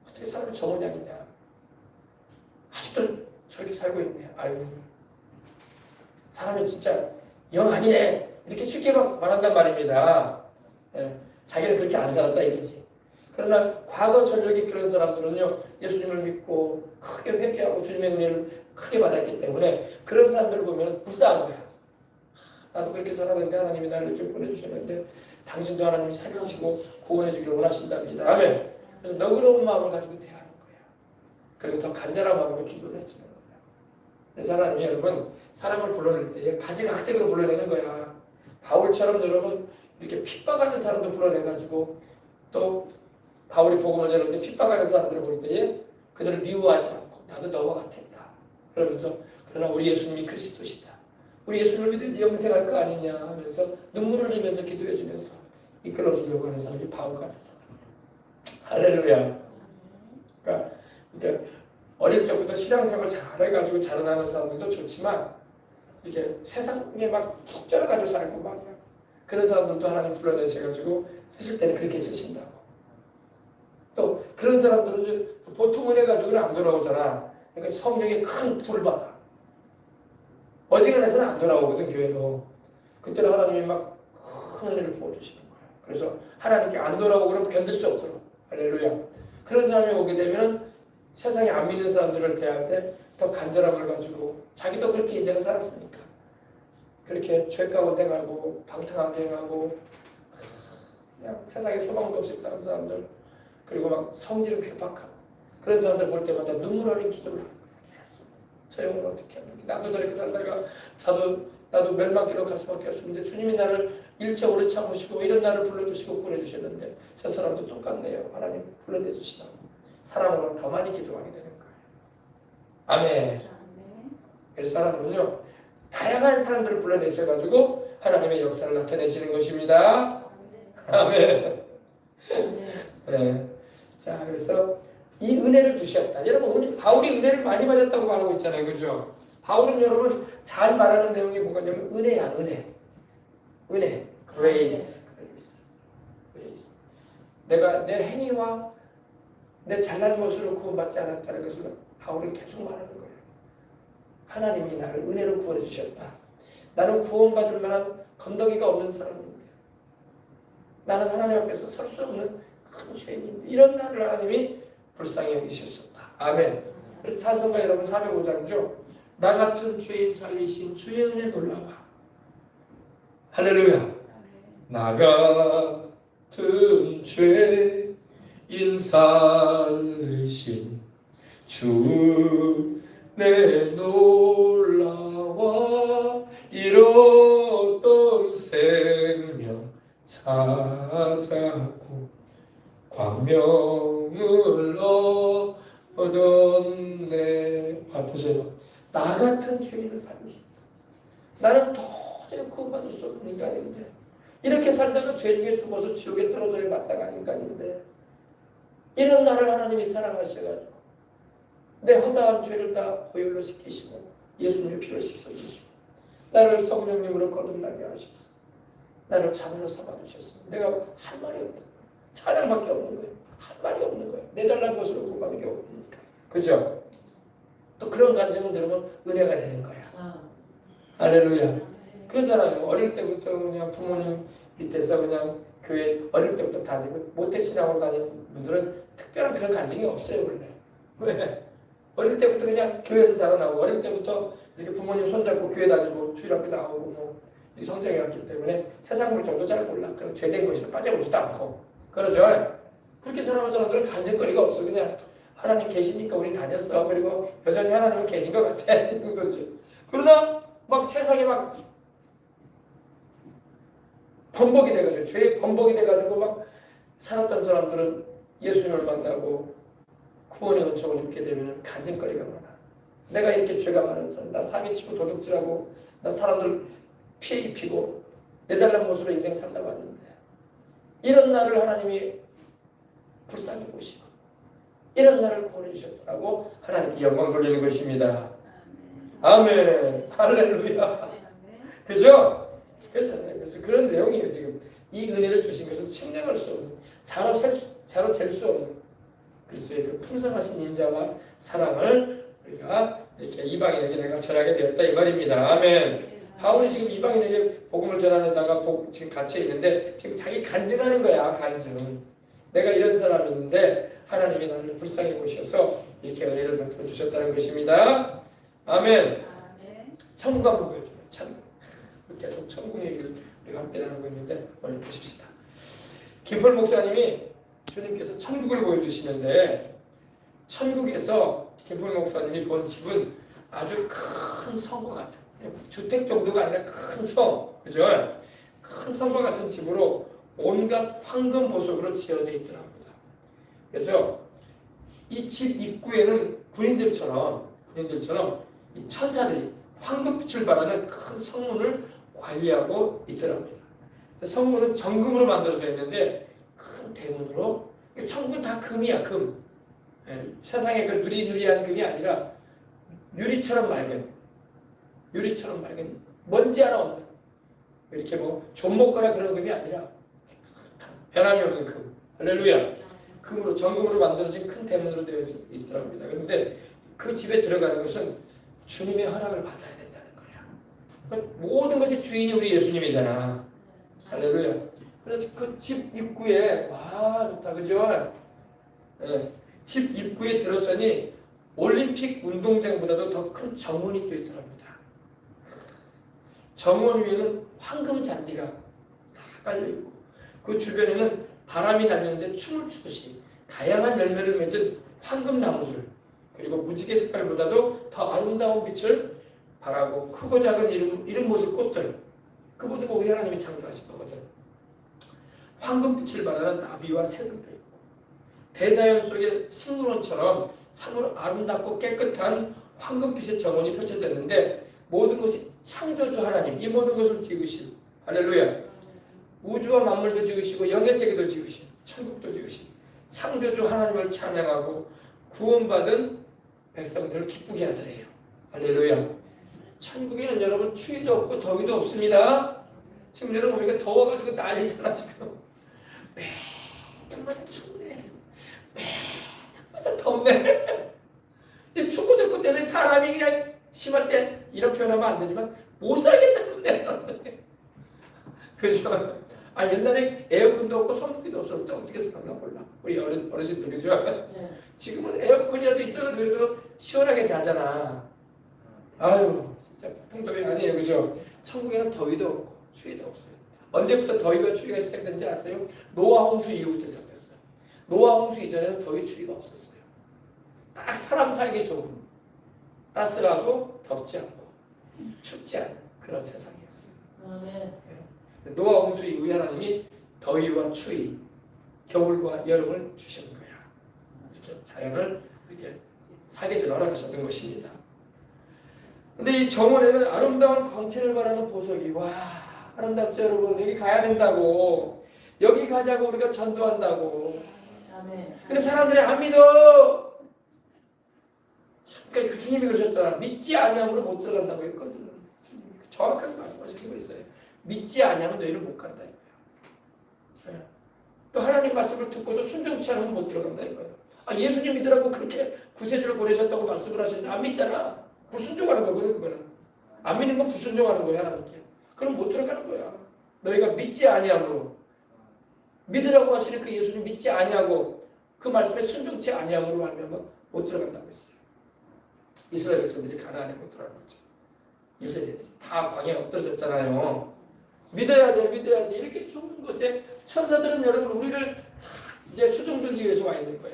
어떻게 사람이 저 모양이냐. 아직도 저렇게 살고 있네. 아이고 사람이 진짜 영 아니네. 이렇게 쉽게 말한단 말입니다. 예, 자기는 그렇게 안 살았다 이거지. 그러나 과거 전력이 그런 사람들은요 예수님을 믿고 크게 회개하고 주님의 은혜를 크게 받았기 때문에 그런 사람들을 보면 불쌍한 거야. 나도 그렇게 살았는데 하나님이 나를 이렇게 보내주셨는데 당신도 하나님이 살리시고 구원해 주기를 원하신답니다. 아멘. 그래서 너그러운 마음을 가지고 대하는 거야. 그리고 더 간절한 마음으로 기도를 해주는 거야. 그래서 하나님이 여러분 사람을 불러낼 때 가지각색으로 불러내는 거야. 바울처럼 여러분 이렇게 핍박하는 사람도 불러내가지고 또 바울이 복음을 전할 때 핍박하는 사람들을 볼 때에 그들을 미워하지 않고 나도 너와 같았다. 그러면서 그러나 우리 예수님이 그리스도시다. 우리 예수님을 믿으면 영생할 거 아니냐 하면서 눈물을 흘리면서 기도해주면서 이끌어주려고 하는 사람이 바울 같은 사람이에요. 할렐루야. 그러니까 어릴 적부터 신앙생활 잘해가지고 자라나는 사람들도 좋지만 이렇게 세상에 막 푹 쩔어가지고 살고 말이야. 그런 사람들도 하나님 불러내셔가지고 쓰실 때는 그렇게 쓰신다고. 또 그런 사람들은 보통 은혜 가지고는 안 돌아오잖아. 그러니까 성령의 큰 불을 받아. 어지간해서는 안 돌아오거든 교회로. 그때는 하나님이 막 큰 은혜를 부어주시는 거예요. 그래서 하나님께 안 돌아오고 그러면 견딜 수 없도록. 할렐루야. 그런 사람이 오게 되면 세상에 안 믿는 사람들을 대할 때 더 간절함을 가지고 자기도 그렇게 인생을 살았으니까 그렇게 죄 가운데 가고 방탕하게 가고 그냥 세상에 소망도 없이 사는 사람들 그리고 막 성질은 괴팍하고 그런 사람들 볼 때마다 눈물 어린 기도를 하는 거예요. 저 영혼 어떻게 하는 거야? 나도 저렇게 살다가 나도 멸망길로 갈 수밖에 없는데 주님이 나를 일체 오래 참으시고 이런 나를 불러주시고 구원해주셨는데 저 사람도 똑같네요. 하나님 불러내주시라고 사랑으로 더 많이 기도하게 되는 거예요. 아멘. 그래서 하나님은요 다양한 사람들을 불러내셔가지고 하나님의 역사를 나타내시는 것입니다. 아멘. 네. 자, 그래서 이 은혜를 주셨다. 여러분, 바울이 은혜를 많이 받았다고 말하고 있잖아요, 그죠? 바울은 여러분 잘 말하는 내용이 뭐냐면 은혜야, 은혜. grace. 내가 내 행위와 내 잘난 모습으로 구원받지 않았다는 것을 바울은 계속 말하는 거예요. 하나님이 나를 은혜로 구원해 주셨다. 나는 구원받을 만한 건더기가 없는 사람인데 나는 하나님 앞에서 설 수 없는 큰 죄인인데 이런 나를 하나님이 불쌍히 여기셨었다. 아멘. 그래서 찬송가 여러분 405장이죠. 나 같은 죄인 살리신 주의 은혜 놀라워. 할렐루야. 나 같은 죄인 살리신 주 내 놀라와 잃었던 생명 찾았고 광명을 얻었네. 보세요. 나 같은 죄인을 살리신다. 나는 도저히 구원받을 수 없는 인간인데 이렇게 살다가 죄 중에 죽어서 지옥에 떨어져야 마땅한 인간인데 이런 나를 하나님이 사랑하셔가지고 내 허다한 죄를 다 보혈로 씻기시고 예수님의 피로 씻어주시고 나를 성령님으로 거듭나게 하셔서 나를 자녀로 삼아주셨습니다. 내가 할 말이 없는 거예요. 찬양밖에 없는 거예요. 할 말이 없는 거예요. 내 잘난 것으로 구원받는 게 없으니까. 그죠? 또 그런 감정을 들으면 은혜가 되는 거야. 할렐루야. 그러잖아요. 어릴 때부터 그냥 부모님 밑에서 그냥 교회 어릴 때부터 다니고 모태신앙으로 다니는 분들은 특별한 그런 감정이 없어요. 원래. 왜? 어릴 때부터 그냥 교회에서 자라나고 어릴 때부터 이렇게 부모님 손잡고 교회 다니고 주일학교 나오고 뭐 성장해왔기 때문에 세상 물정도 잘 몰라. 그럼 죄된 것에서 빠져오지도 않고 그러죠. 그렇게 살아가는 사람들은 간증거리가 없어. 그냥 하나님 계시니까 우리 다녔어. 그리고 여전히 하나님은 계신 것 같아. 이런 거지. 그러나 막 세상에 막 범벅이 돼가지고 죄의 범벅이 돼가지고 막 살았던 사람들은 예수님을 만나고 구원의 은총을 입게 되면 간증거리가 많아. 내가 이렇게 죄가 많은 사람, 나 사기치고 도둑질하고 나 사람들 피해 입히고 내 잘난 모습으로 인생 살다 왔는데 이런 나를 하나님이 불쌍히 보시고 이런 나를 구원해 주셨다고 하나님께 영광 돌리는 것입니다. 아멘. 할렐루야. 그죠? 그래서 그런 내용이에요. 지금 이 은혜를 주신 것은 측량할 수 없는 자로 잴 수 없는 그리스도의 그 풍성하신 인자와 사랑을 우리가 이렇게 이방인에게 내가 전하게 되었다 이 말입니다. 아멘. 바울이 지금 이방인에게 복음을 전하려다가 지금 갇혀 있는데 지금 자기 간증하는 거야. 간증. 내가 이런 사람인데 하나님이 나를 불쌍히 보셔서 이렇게 은혜를 베풀어 주셨다는 것입니다. 아멘. 천국 한번 보여줘요. 천국. 계속 천국 얘기를 우리가 함께 나누고 있는데 오늘 보십시다. 김폴 목사님이 주님께서 천국을 보여주시는데 천국에서 김폴 목사님이 본 집은 아주 큰 성과 같은 주택 정도가 아니라 큰 성, 그죠? 큰 성과 같은 집으로 온갖 황금 보석으로 지어져 있더랍니다. 그래서 이 집 입구에는 군인들처럼 이 천사들이 황금빛을 발하는 큰 성문을 관리하고 있더랍니다. 그래서 성문은 정금으로 만들어져 있는데 큰 대문으로 천국은 다 금이야, 금. 세상에 그 누리누리한 금이 아니라 유리처럼 맑은 먼지 하나 없는 이렇게 뭐 좀먹거나 그런 금이 아니라 변함이 없는 금. 할렐루야. 금으로 정금으로 만들어진 큰 대문으로 되어 있더랍니다. 그런데 그 집에 들어가는 것은 주님의 허락을 받아야 된다는 거야. 모든 것의 주인이 우리 예수님이잖아. 할렐루야. 그래서 그 집 입구에 와 좋다 그죠? 예, 집 입구에 들어서니 올림픽 운동장보다도 더 큰 정원이 또 있더랍니다. 정원 위에는 황금 잔디가 다 깔려 있고 그 주변에는 바람이 날리는데 춤을 추듯이 다양한 열매를 맺은 황금 나무들 그리고 무지개 색깔보다도 더 아름다운 빛을 발하고 크고 작은 이름 모든 꽃들 그 모든 거 우리 하나님이 창조하신 거거든. 황금빛을 발하는 나비와 새들도 있고 대자연 속의 식물원처럼 참으로 아름답고 깨끗한 황금빛의 정원이 펼쳐져 있는데 모든 것이 창조주 하나님 이 모든 것을 지으신 할렐루야 우주와 만물도 지으시고 영의 세계도 지으신 천국도 지으신 창조주 하나님을 찬양하고 구원받은 백성들을 기쁘게 하더래요. 할렐루야. 천국에는 여러분 추위도 없고 더위도 없습니다. 지금 여러분 우리가 더워가지고 난리잖아 지금. 매년마다 춥네. 매년마다 덥네. 이 춥고 덥고 때문에 사람이 그냥 심할 때 이런 표현하면 안 되지만 못 살겠다는 거야 사람들이. 그죠? 아 옛날에 에어컨도 없고 선풍기도 없었을 때 어떻게 살았나 몰라. 우리 어르신들 그죠? 네. 지금은 에어컨이라도 있어도 그래도 시원하게 자잖아. 아유 진짜 보통 더위 아니에요 그죠? 천국에는 더위도 없고 추위도 없어요. 언제부터 더위가 추위가 시작된지 아세요? 노아 홍수 이후부터 시작됐어요. 노아 홍수 이전에는 더위 추위가 없었어요. 딱 사람 살기 좋은 따스하고 덥지 않고 춥지 않은 그런 세상이었어요. 네. 노아 홍수 이후에 하나님이 더위와 추위, 겨울과 여름을 주시는 거야. 이렇게 자연을 이렇게 사계절 허락하셨던 것입니다. 근데 이 정원에는 아름다운 광채를 바라는 보석이 와 아름답죠 여러분. 여기 가야 된다고 여기 가자고 우리가 전도한다고. 근데 사람들이 안 믿어. 그러니까 그 주님이 그러셨잖아. 믿지 아니함으로 못 들어간다고 했거든. 주님이 정확하게 말씀하신 거 있어요. 믿지 아니하면 너희는 못 간다 이거예요. 또 하나님 말씀을 듣고도 순종치 않으면 못 들어간다 이거예요. 아 예수님 믿으라고 그렇게 구세주를 보내셨다고 말씀을 하시는데 안 믿잖아. 불순종하는 거거든 그거는. 안 믿는 건 불순종하는 거예요 하나님께. 그럼 못 들어가는 거야. 너희가 믿지 아니함으로 믿으라고 하시는 그 예수님 믿지 아니하고 그 말씀에 순종치 아니함으로 말하면 못 들어간다고 했어요. 이스라엘 백성들이 가나안에 못 들어간 거죠. 이스라엘들이 다 광야에 엎드러졌잖아요. 믿어야 돼 믿어야 돼 이렇게 좋은 곳에 천사들은 여러분 우리를 이제 수종 들기 위해서 와 있는 거야.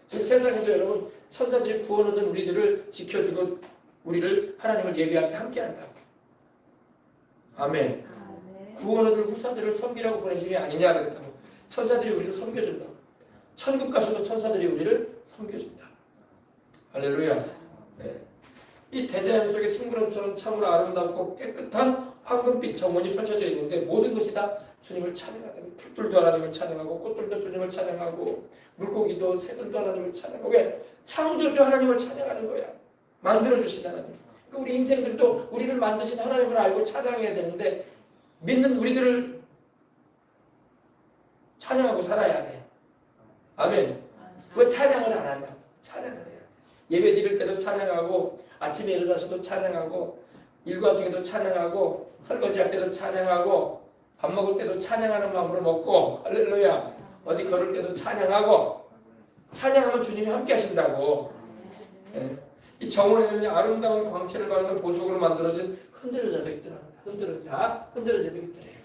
지금 세상에도 여러분 천사들이 구원 얻은 우리들을 지켜주고 우리를 하나님을 예배할 때 함께한다. 아멘. 구원 얻은 후사들을 섬기라고 보내신 게 아니냐 그랬다고. 천사들이 우리를 섬겨준다. 천국 가서도 천사들이 우리를 섬겨준다. 할렐루야. 네. 이 대자연 속의 식물원처럼 참으로 아름답고 깨끗한 황금빛 정원이 펼쳐져 있는데 모든 것이 다 주님을 찬양하다. 풀들도 하나님을 찬양하고 꽃들도 주님을 찬양하고 물고기도 새들도 하나님을 찬양하고 왜? 창조주 하나님을 찬양하는 거야. 만들어주신 하나님. 그러니까 우리 인생들도 우리를 만드신 하나님을 알고 찬양해야 되는데 믿는 우리들을 찬양하고 살아야 돼. 아멘. 왜 찬양을 안 하냐? 찬양을 해야 돼. 예배 드릴 때도 찬양하고 아침에 일어나서도 찬양하고 일과 중에도 찬양하고 설거지할 때도 찬양하고 밥 먹을 때도 찬양하는 마음으로 먹고 할렐루야. 어디 걸을 때도 찬양하고 찬양하면 주님이 함께 하신다고. 예. 이 정원에는 아름다운 광채를 바르는 보석으로 만들어진 흔들어자도 있더랍니다. 흔들어자도 있더래요.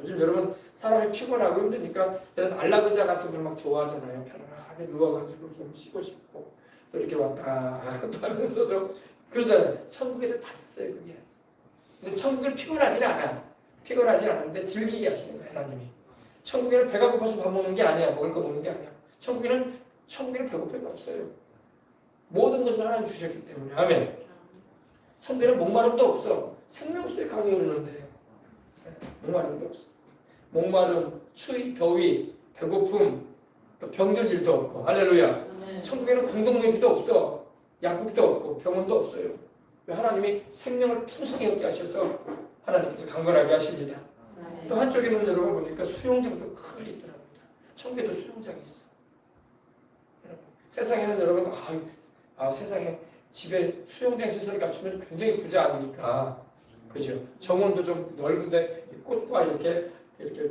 요즘 여러분 사람이 피곤하고 힘드니까 이런 안락의자 같은 걸 막 좋아하잖아요. 편안하게 누워가지고 좀 쉬고 싶고 또 이렇게 왔다 갔다 하면서 좀 그러잖아요. 천국에도 다 있어요 그게. 근데 천국은 피곤하지는 않아. 피곤하지 않은데 즐기게 하시는 거예요 하나님이. 천국에는 배가 고파서 밥 먹는 게 아니야. 먹을 거 먹는 게 아니야. 천국에는 배고픔이 없어요. 모든 것을 하나님 주셨기 때문에. 아멘. 천국에는 목마름도 없어. 생명수의 강이 흐르는데 목마름도 없어. 목마름, 추위, 더위, 배고픔, 또 병들 일도 없고. 할렐루야. 천국에는 공동묘지도 없어. 약국도 없고 병원도 없어요. 하나님이 생명을 풍성히 얻게 하셔서 하나님께서 강건하게 하십니다. 또 한쪽에는 여러분 보니까 수영장도 크게 있더랍니다. 천국에도 수영장이 있어. 세상에는 여러분 세상에 집에 수영장 시설을 갖추면 굉장히 부자 아닙니까? 그죠? 정원도 좀 넓은데 꽃과 이렇게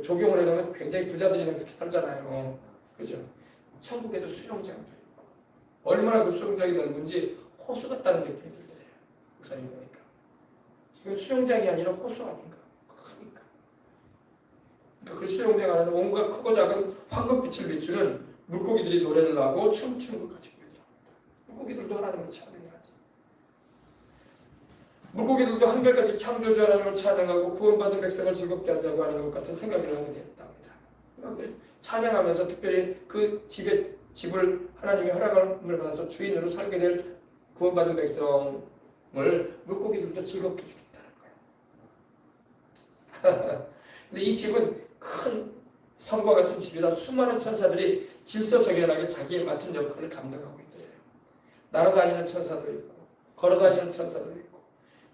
조경을 해놓으면 굉장히 부자들이랑 그렇게 살잖아요. 그죠? 천국에도 수영장도 있고 얼마나 그 수영장이 넓은지 호수 같다는 느낌이 들더래요. 목사님 보니까 이건 수영장이 아니라 호수 아닌가? 크니까. 그 수영장 안에는 온갖 크고 작은 황금빛을 비추는 물고기들이 노래를 하고 춤추는 것 같이 보이더랍니다. 물고기들도 하나님을 찬양하지. 물고기들도 한결같이 창조주 하나님을 찬양하고 구원받은 백성을 즐겁게 하자고 하는 것 같은 생각을 하게 됐답니다. 찬양하면서 특별히 그 집을 하나님의 허락을 받아서 주인으로 살게 될 구원받은 백성을 물고기들도 즐겁게 해주겠다는 거예요. 근데 이 집은 큰 성과 같은 집이라 수많은 천사들이 질서정연하게 자기의 맡은 역할을 감당하고 있더래요. 날아다니는 천사도 있고 걸어다니는 천사도 있고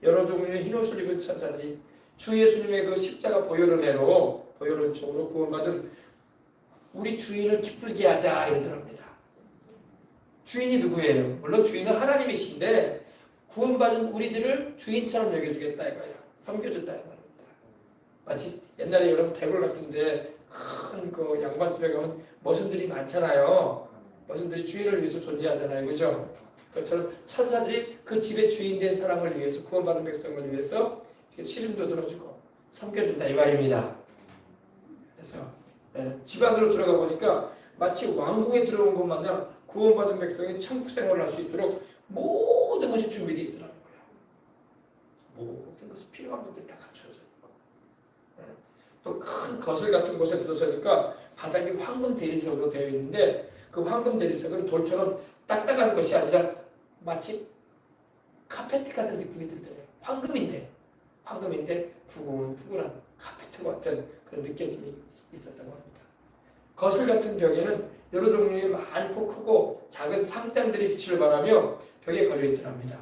여러 종류의 흰옷을 입은 천사들이 주 예수님의 그 십자가 보혈은 쪽으로 구원받은 우리 주인을 기쁘게 하자 이러더랍니다. 주인이 누구예요? 물론 주인은 하나님이신데 구원받은 우리들을 주인처럼 여겨주겠다 이거예요. 섬겨준다는 겁니다. 마치 옛날에 여러분 대궐 같은데 큰 그 양반집에 가면 머슴들이 많잖아요. 머슴들이 주인을 위해서 존재하잖아요. 그죠? 그것처럼 천사들이 그 집의 주인 된 사람을 위해서 구원받은 백성을 위해서 시름도 들어주고 섬겨준다 이 말입니다. 그래서 집 안으로 들어가 보니까 마치 왕궁에 들어온 것 마냥 구원받은 백성이 천국 생활을 할 수 있도록 모든 것이 준비되어 있더라는 거예요. 모든 것이 필요한 것들이 다 갖추어져 있고 또 큰 거실 같은 곳에 들어서니까 바닥이 황금 대리석으로 되어 있는데 그 황금 대리석은 돌처럼 딱딱한 것이 아니라 마치 카페트 같은 느낌이 들더래요. 황금인데 푸근푸근한 카페트 같은 그런 느껴짐이 있었던 겁니다. 거실 같은 벽에는 여러 종류의 많고 크고 작은 상장들이 빛을 발하며 벽에 걸려 있더랍니다.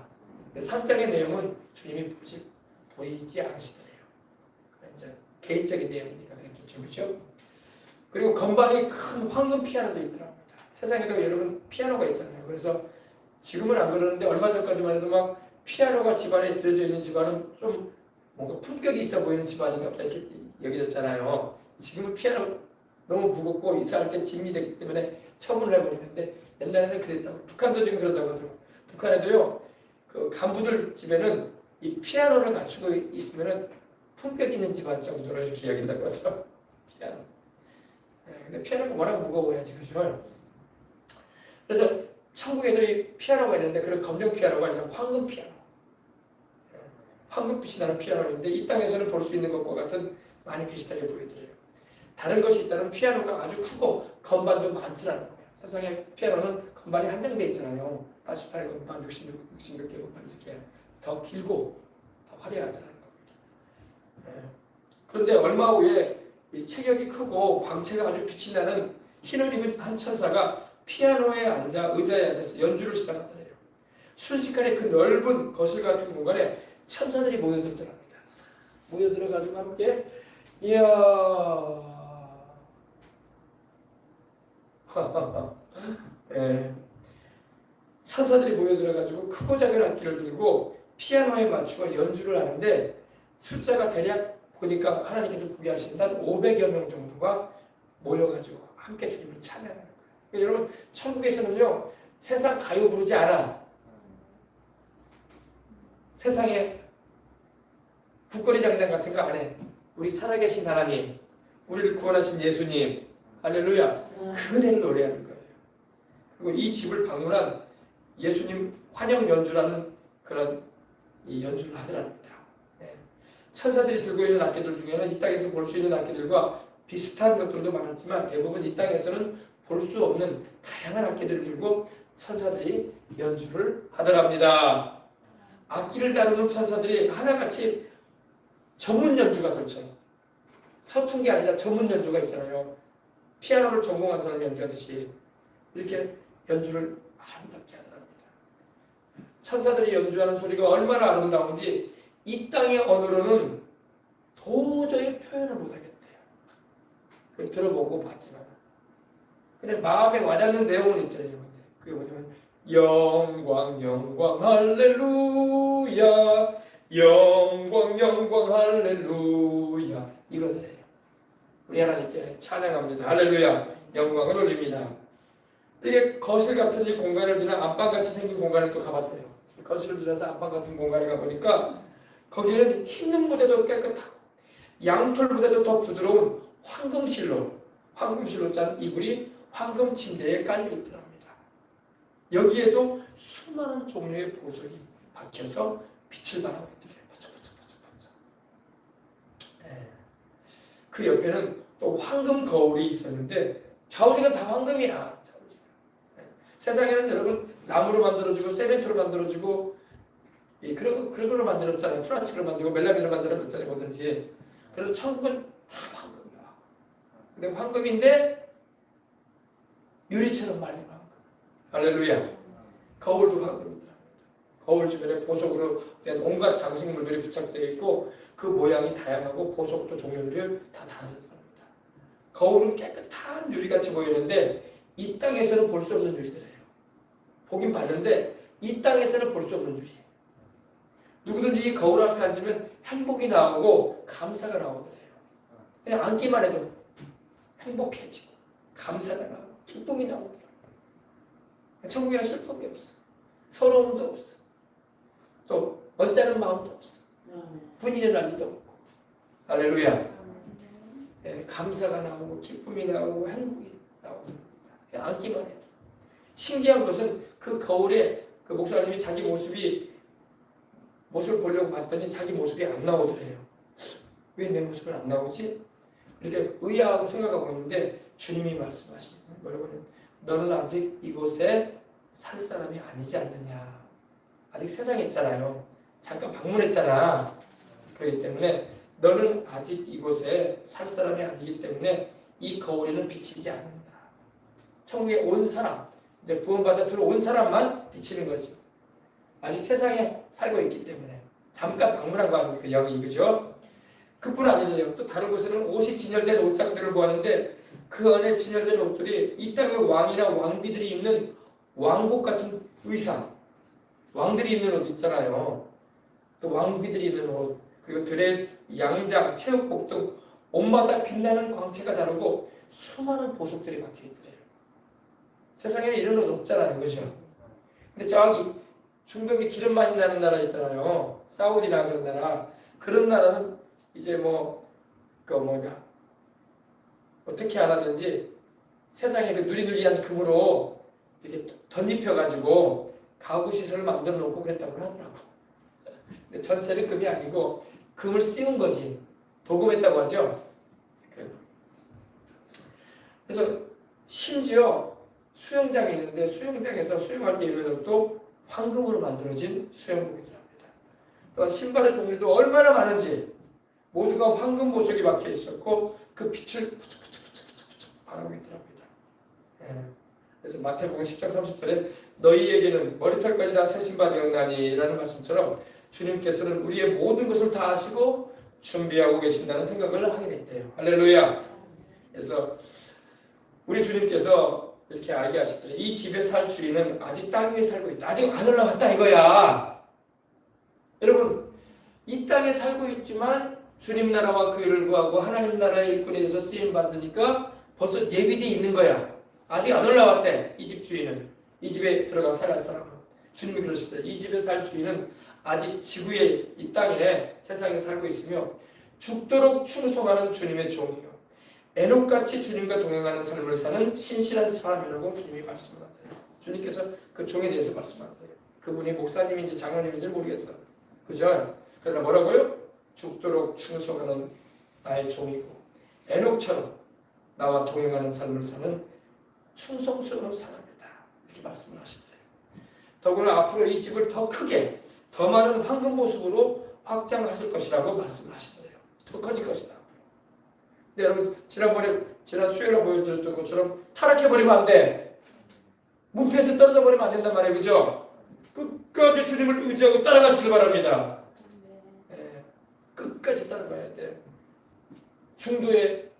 상장의 내용은 주님이 보이지 않으시더래요. 이제 개인적인 내용이니까 그렇겠죠, 그렇죠? 그리고 건반이 큰 황금 피아노도 있더랍니다. 세상에도 여러분 피아노가 있잖아요. 그래서 지금은 안 그러는데 얼마 전까지만 해도 막 피아노가 집안에 들어져 있는 집안은 좀 뭔가 품격이 있어 보이는 집안인가 보다 이렇게 여겨졌잖아요. 지금은 피아노 너무 무겁고 이사할 때 짐이 되기 때문에 처분을 해버리는데 옛날에는 그랬다고. 북한도 지금 그런다고 하더라고요. 북한에도요 그 간부들 집에는 이 피아노를 갖추고 있으면은 품격 있는 집안 정도로 이렇게 여긴다고 하더라고요. 피아노. 근데 피아노가 워낙 무거워야지 그죠? 그래서 천국에도 이 피아노가 있는데 그런 검정 피아노가 아니라 황금 피아노. 황금빛이 나는 피아노인데 이 땅에서는 볼 수 있는 것과 같은 많이 비슷하게 보이더래요. 다른 것이 있다면 피아노가 아주 크고 건반도 많더라는 거예요. 세상에 피아노는 건반이 한정돼 있잖아요. 88건반, 66개 건반 이렇게 더 길고 더 화려하더라는 겁니다. 그런데 얼마 후에 이 체격이 크고 광채가 아주 빛이 나는 흰을 입은 한 천사가 피아노에 앉아 의자에 앉아서 연주를 시작하더래요. 순식간에 그 넓은 거실 같은 공간에 천사들이 모여들더랍니다. 모여들어가지고 함께 이야 천사들이 모여들어가지고 크고 작은 악기를 들고 피아노에 맞추어 연주를 하는데 숫자가 대략 보니까 하나님께서 보게 하신다 500여 명 정도가 모여가지고 함께 주님을 찬양하는 거예요. 그러니까 여러분 천국에서는요 세상 가요 부르지 않아. 세상에 국거리 장단 같은 거 안 해. 우리 살아계신 하나님, 우리를 구원하신 예수님, 할렐루야. 그 은혜를 노래하는 거예요. 그리고 이 집을 방문한 예수님 환영 연주라는 그런 이 연주를 하더랍니다. 천사들이 들고 있는 악기들 중에는 이 땅에서 볼 수 있는 악기들과 비슷한 것들도 많았지만 대부분 이 땅에서는 볼 수 없는 다양한 악기들을 들고 천사들이 연주를 하더랍니다. 악기를 다루는 천사들이 하나같이 전문 연주가 그렇죠. 서툰 게 아니라 전문 연주가 있잖아요. 피아노를 전공한 사람 연주하듯이 이렇게 연주를 아름답게 하더랍니다. 천사들이 연주하는 소리가 얼마나 아름다운지 이 땅의 언어로는 도저히 표현을 못하겠대요. 그걸 들어보고 봤지만 근데 마음에 와닿는 내용은 있더래요. 그게 뭐냐면 영광 영광 할렐루야 영광 영광 할렐루야 이것들이에요. 우리 하나님께 찬양합니다. 할렐루야 영광을 올립니다. 이게 거실 같은 이 공간을 지나 안방같이 생긴 공간을 또 가봤대요. 거실을 지나서 안방 같은 공간에 가보니까 거기는 흰 무대도 깨끗하고 양털 무대도 더 부드러운 황금실로 짠 이불이 황금 침대에 깔려 있더랍니다. 여기에도 수많은 종류의 보석이 박혀서 빛을 발하고 있더래요. 반짝반짝반짝반짝. 그 옆에는 또 황금 거울이 있었는데 좌우지가 다 황금이야. 좌우지가. 세상에는 여러분 나무로 만들어주고 세멘트로 만들어주고 그런 걸로 만들었잖아요. 플라스틱으로 만들고 멜라민으로 만들었잖아요. 뭐든지. 그래서 천국은 다 황금이야. 근데 황금인데 유리처럼 말린 황금. 할렐루야. 거울도 황금이더랍니다. 거울 주변에 보석으로 된 온갖 장식물들이 부착되어 있고 그 모양이 다양하고 보석도 종류들이 다 다르더랍니다. 거울은 깨끗한 유리같이 보이는데 이 땅에서는 볼 수 없는 유리들이에요. 보긴 봤는데 이 땅에서는 볼 수 없는 유리예요. 누구든지 이 거울 앞에 앉으면 행복이 나오고 감사가 나오더래요. 그냥 앉기만 해도 행복해지고 감사가 나오고 기쁨이 나오더라고요. 천국에는 슬픔이 없어. 서러움도 없어. 또 언짢은 마음도 없어. 분이는 날리도 없고. 할렐루야. 네, 감사가 나오고 기쁨이 나오고 행복이 나오더라고요. 그냥 앉기만 해도. 신기한 것은 그 거울에 그 목사님이 자기 모습을 보려고 봤더니 자기 모습이 안 나오더래요. 왜 내 모습은 안 나오지? 이렇게 의아하고 생각하고 있는데 주님이 말씀하시는 여러분, 너는 아직 이곳에 살 사람이 아니지 않느냐. 아직 세상에 있잖아요. 잠깐 방문했잖아. 그렇기 때문에 너는 아직 이곳에 살 사람이 아니기 때문에 이 거울에는 비치지 않는다. 천국에 온 사람, 이제 구원받아 들어온 사람만 비치는 거죠. 아직 세상에 살고 있기 때문에 잠깐 방문한 거 아닙니까? 영이 그죠? 그뿐 아니죠. 또 다른 곳에는 옷이 진열된 옷장들을 보았는데 그 안에 진열된 옷들이 이 땅의 왕이나 왕비들이 입는 왕복 같은 의상, 왕들이 입는 옷 있잖아요. 또 왕비들이 입는 옷, 그리고 드레스, 양장, 체육복 등 옷마다 빛나는 광채가 다르고 수많은 보석들이 박혀있더래요. 세상에는 이런 옷 없잖아요. 그죠? 근데 저기 중동에 기름 많이 나는 나라 있잖아요. 사우디나 그런 나라. 그런 나라는 이제 어떻게 알았는지 세상에 그 누리누리한 금으로 이렇게 덧입혀가지고 가구 시설을 만들어 놓고 그랬다고 하더라고. 근데 전체는 금이 아니고 금을 씌운 거지. 도금했다고 하죠. 그래서 심지어 수영장이 있는데 수영장에서 수영할 때 입는 옷도 황금으로 만들어진 수영복이랍니다. 또한 신발의 종류도 얼마나 많은지 모두가 황금 보석이 박혀 있었고 그 빛을 부쩍부쩍 바라고 있더랍니다. 그래서 마태복음 10장 30절에 너희에게는 머리털까지 다 새 신바 되었나니 라는 말씀처럼 주님께서는 우리의 모든 것을 다 아시고 준비하고 계신다는 생각을 하게 됐대요. 할렐루야. 그래서 우리 주님께서 이렇게 알게 하시더래요. 이 집에 살 주인은 아직 땅 위에 살고 있다. 아직 안 올라왔다 이거야. 여러분, 이 땅에 살고 있지만 주님 나라와 그 일을 구하고 하나님 나라의 일꾼에 대해서 쓰임 받으니까 벌써 예비돼 있는 거야. 아직 안 올라왔대. 이 집 주인은. 이 집에 들어가 살할 사람은. 주님이 그러시더래. 이 집에 살 주인은 아직 지구에 이 땅에 세상에 살고 있으며 죽도록 충성하는 주님의 종이요. 에녹같이 주님과 동행하는 삶을 사는 신실한 사람이라고 주님이 말씀하세요. 주님께서 그 종에 대해서 말씀하세요. 그분이 목사님인지 장로님인지 모르겠어. 그죠? 그러나 뭐라고요? 죽도록 충성하는 나의 종이고 에녹처럼 나와 동행하는 삶을 사는 충성스러운 사람이다. 이렇게 말씀을 하시더래요. 더구나 앞으로 이 집을 더 크게 더 많은 황금 보석으로 확장하실 것이라고 말씀을 하시더래요. 더 커질 것이다. 근데 여러분 지난 수요일에 보여드렸던 것처럼 타락해버리면 안 돼. 문패에서 떨어져 버리면 안 된단 말이에요. 그죠? 끝까지 주님을 의지하고 따라가시길 바랍니다. 끝까지 따라가야 돼. 중도에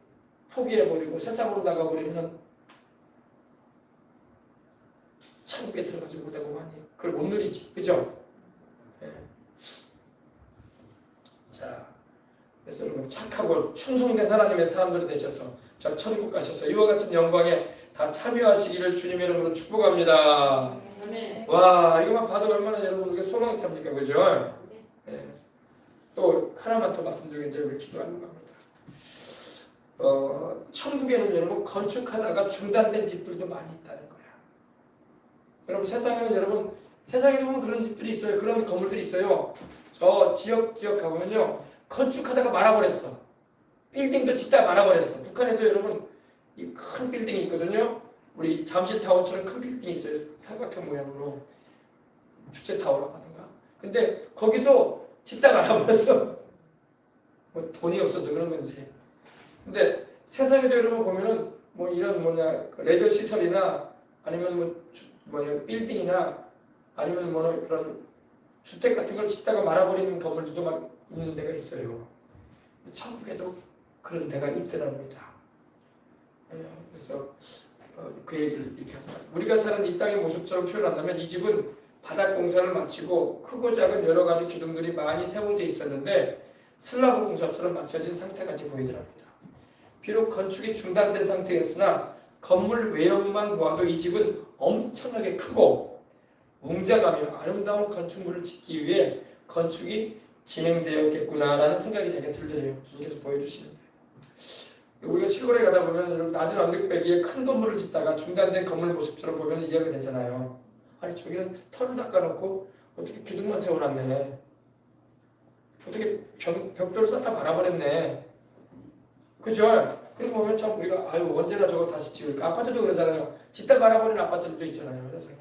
포기해버리고 세상으로 나가버리면 천국에 들어가지 못하고 많이 그걸 못 누리지. 그죠? 그래서 여러분 착하고 충성된 하나님의 사람들이 되셔서 저 천국 가셔서 이와 같은 영광에 다 참여하시기를 주님의 이름으로 축복합니다. 와, 이것만 봐도 얼마나 여러분 우리가 소망찹니까, 그죠? 네. 또 하나만 더 말씀드리고 이제 우리 기도하는 겁니다. 천국에는 여러분 건축하다가 중단된 집들도 많이 있다는 거야. 여러분 세상에도 보면 그런 집들이 있어요. 그런 건물들이 있어요. 저 지역 가보면요, 건축하다가 말아버렸어. 빌딩도 짓다 말아버렸어. 북한에도 여러분 이 큰 빌딩이 있거든요. 우리 잠실타워처럼 큰 빌딩이 있어요. 삼각형 모양으로 주체타워라고 하던가. 근데 거기도 짓다 말아버렸어. 뭐 돈이 없어서 그런 건지. 근데 세상에도 여러분 보면은 뭐 이런 레저 시설이나 아니면 빌딩이나 아니면 그런 주택 같은 걸 짓다가 말아버리는 건물들도 막 있는 데가 있어요. 천국에도 그런 데가 있더랍니다. 그래서 그 얘기를 이렇게 합니다. 우리가 사는 이 땅의 모습처럼 표현한다면 이 집은 바닥 공사를 마치고 크고 작은 여러 가지 기둥들이 많이 세워져 있었는데 슬라브 공사처럼 맞춰진 상태까지 보이더랍니다. 비록 건축이 중단된 상태였으나 건물 외형만 보아도 이 집은 엄청나게 크고 웅장하며 아름다운 건축물을 짓기 위해 건축이 진행되었겠구나라는 생각이 제게 들더래요. 주님께서 보여주시는데, 우리가 시골에 가다 보면 낮은 언덕배기에 큰 건물을 짓다가 중단된 건물 모습처럼 보면 이해가 되잖아요. 아니 저기는 털을 닦아놓고 어떻게 기둥만 세워놨네, 어떻게 벽돌을 쌓다 말아버렸네, 그죠? 그리고 보면 참 우리가 언제나 저거 다시 지을까. 아파트도 그러잖아요. 짓다 말아버린 아파트들도 있잖아요, 세상에.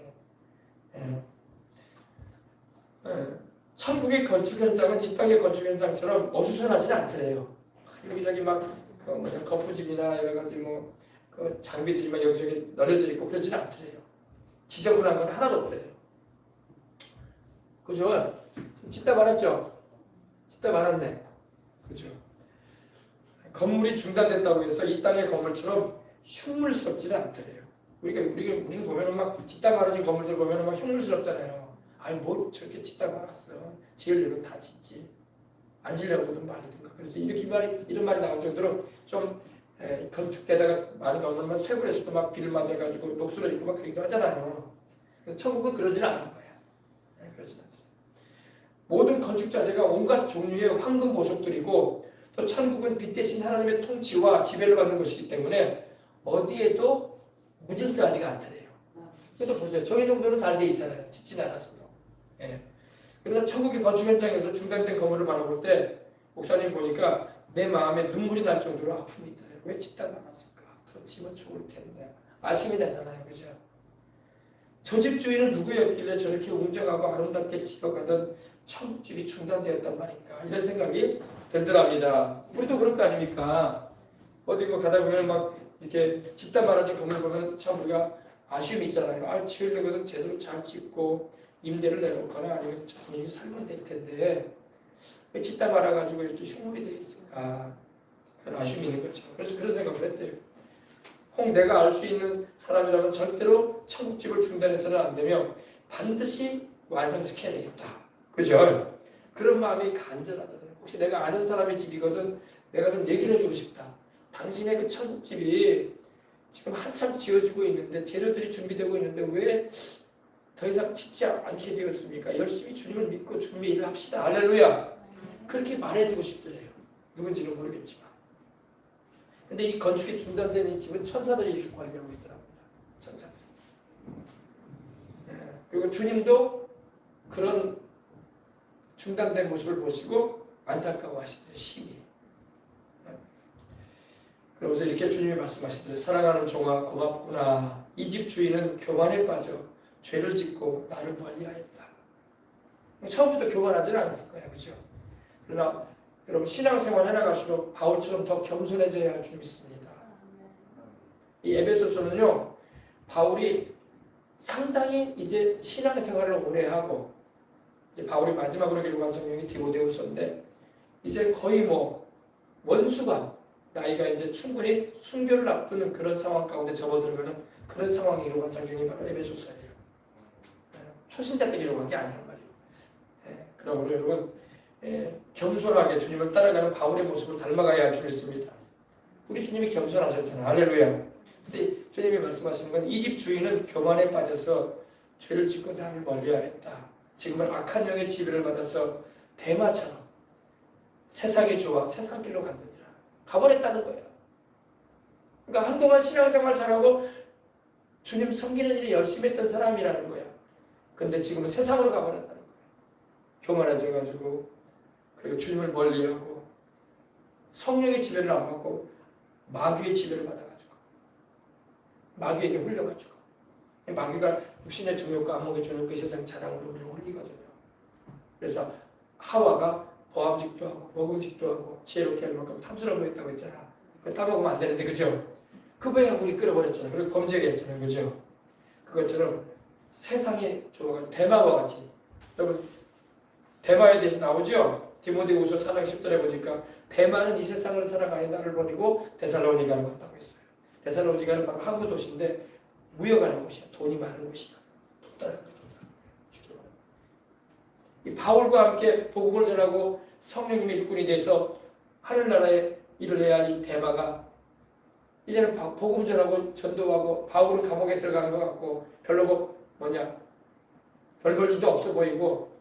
천국의 건축 현장은 이 땅의 건축 현장처럼 어수선하지는 않더래요. 여기저기 막 거푸집이나 여러 가지 그 장비들이 막 여기저기 널려져 있고 그러지는 않더래요. 지저분한 건 하나도 없더래요. 그죠? 짓다 말았죠? 짓다 말았네. 그죠? 건물이 중단됐다고 해서 이 땅의 건물처럼 흉물스럽지는 않더래요. 우리는 보면은 막 짓다 말아진 건물들 보면은 막 흉물스럽잖아요. 아니 뭐 저렇게 짓다 말았어. 지으려면 다 짓지. 안 지으려고든 말든가. 그래서 이런 말이 나올 정도로 좀 건축되다가 많이 건물만 쇠고렸을 때 막 비를 맞아가지고 녹슬어 있고 막 그러기도 하잖아요. 그래서 천국은 그러지는 않은 거야. 그러지는 않아요. 모든 건축 자재가 온갖 종류의 황금 보석들이고 또 천국은 빛 대신 하나님의 통치와 지배를 받는 것이기 때문에 어디에도 무질서하지가 않더래요. 그래도 보세요. 저희 정도는 잘 돼 있잖아요. 짓지는 않았어도. 그러나 천국의 건축 현장에서 중단된 건물을 바라볼 때 목사님 보니까 내 마음에 눈물이 날 정도로 아픔이 있더래요. 왜 짓다 말았을까? 더 지면 좋을 텐데. 아쉬움이 나잖아요. 그죠? 저 집 주인은 누구였길래 저렇게 웅장하고 아름답게 지어가던 천국집이 중단되었단 말인가? 이런 생각이 들더랍니다. 우리도 그럴 거 아닙니까? 어디 가다 보면 막 이렇게 짓다 말아진 건물 보면 참 우리가 아쉬움이 있잖아요. 지으려거든 제대로 잘 짓고 임대를 내놓거나 아니면 본인이 살면 될 텐데 왜 짓다 말아가지고 이렇게 흉물이 되어 있을까? 그런 아쉬움이 있는 거죠. 그래서 그런 생각을 했대요. 혹 내가 알 수 있는 사람이라면 절대로 천국집을 중단해서는 안 되며 반드시 완성시켜야 되겠다. 그죠? 그런 마음이 간절하더라고요. 혹시 내가 아는 사람의 집이거든 내가 좀 얘기를 해주고 싶다. 당신의 그 천국집이 지금 한참 지어지고 있는데 재료들이 준비되고 있는데 왜 더 이상 짓지 않게 되었습니까? 열심히 주님을 믿고 주님의 일을 합시다. 할렐루야. 그렇게 말해주고 싶더래요. 누군지는 모르겠지만. 근데 이 건축이 중단된 이 집은 천사들이 이렇게 관리하고 있더랍니다. 천사들이. 그리고 주님도 그런 중단된 모습을 보시고 안타까워하시더래요. 심히. 그러면서 이렇게 주님이 말씀하시더래요. 사랑하는 종아 고맙구나. 이 집 주인은 교만에 빠져 죄를 짓고 나를 멀리하였다. 처음부터 교만하지는 않았을 거예요. 그죠? 그러나 여러분 신앙생활 해나갈수록 바울처럼 더 겸손해져야 할 줄 믿습니다. 이 에베소서는요. 바울이 상당히 이제 신앙생활을 오래 하고 이제 바울이 마지막으로 기록한 성경이 디모데후서인데 이제 거의 원수가 나이가 이제 충분히 순교를 앞두는 그런 상황 가운데 접어들어가는 그런 상황에 기록한 성경이 바로 에베소서예요. 초신자 때 기록한 게 아니란 말이에요. 그러므로 여러분 겸손하게 주님을 따라가는 바울의 모습을 닮아가야 할 줄 믿습니다. 우리 주님이 겸손하셨잖아요. 할렐루야. 근데 주님이 말씀하시는 건 이 집 주인은 교만에 빠져서 죄를 짓고 나를 멀리하였다. 지금은 악한 영의 지배를 받아서 대마처럼 세상의 좋아 세상 길로 갔느니라. 가버렸다는 거예요. 그러니까 한동안 신앙생활 잘하고 주님 섬기는 일에 열심히 했던 사람이라는 거야. 근데 지금은 세상으로 가버렸다는 거예요. 교만해져가지고 그리고 주님을 멀리하고 성령의 지배를 안 받고 마귀의 지배를 받아가지고 마귀에게 홀려가지고 마귀가 육신의 정욕과 안목의 정욕과 세상 자랑으로 우리를 홀리거든요. 그래서 하와가 보암직도 하고 먹음직도 하고 지혜롭게 할 만큼 탐스러워 보였다고 했잖아. 그거 따먹으면 안 되는데 그죠? 그 배에 우리 끌어버렸잖아요. 그리고 범죄가 했잖아요. 그죠? 그것처럼 세상에 좋아가지고 대마와 같이 여러분 대마에 대해서 나오죠? 디모데후서 4장 10절에 보니까 대마는 이 세상을 살아가야 나를 버리고 데살로니가로 갔다고 했어요. 데살로니가는 바로 항구 도시인데 무역하는 곳이야. 돈이 많은 곳이야. 돈 따는 거야. 이 바울과 함께 복음을 전하고 성령님의 일꾼이 돼서 하늘나라에 일을 해야 할 이 대마가 이제는 복음 전하고 전도하고 바울은 감옥에 들어가는 것 같고 별로 별 볼 일도 없어 보이고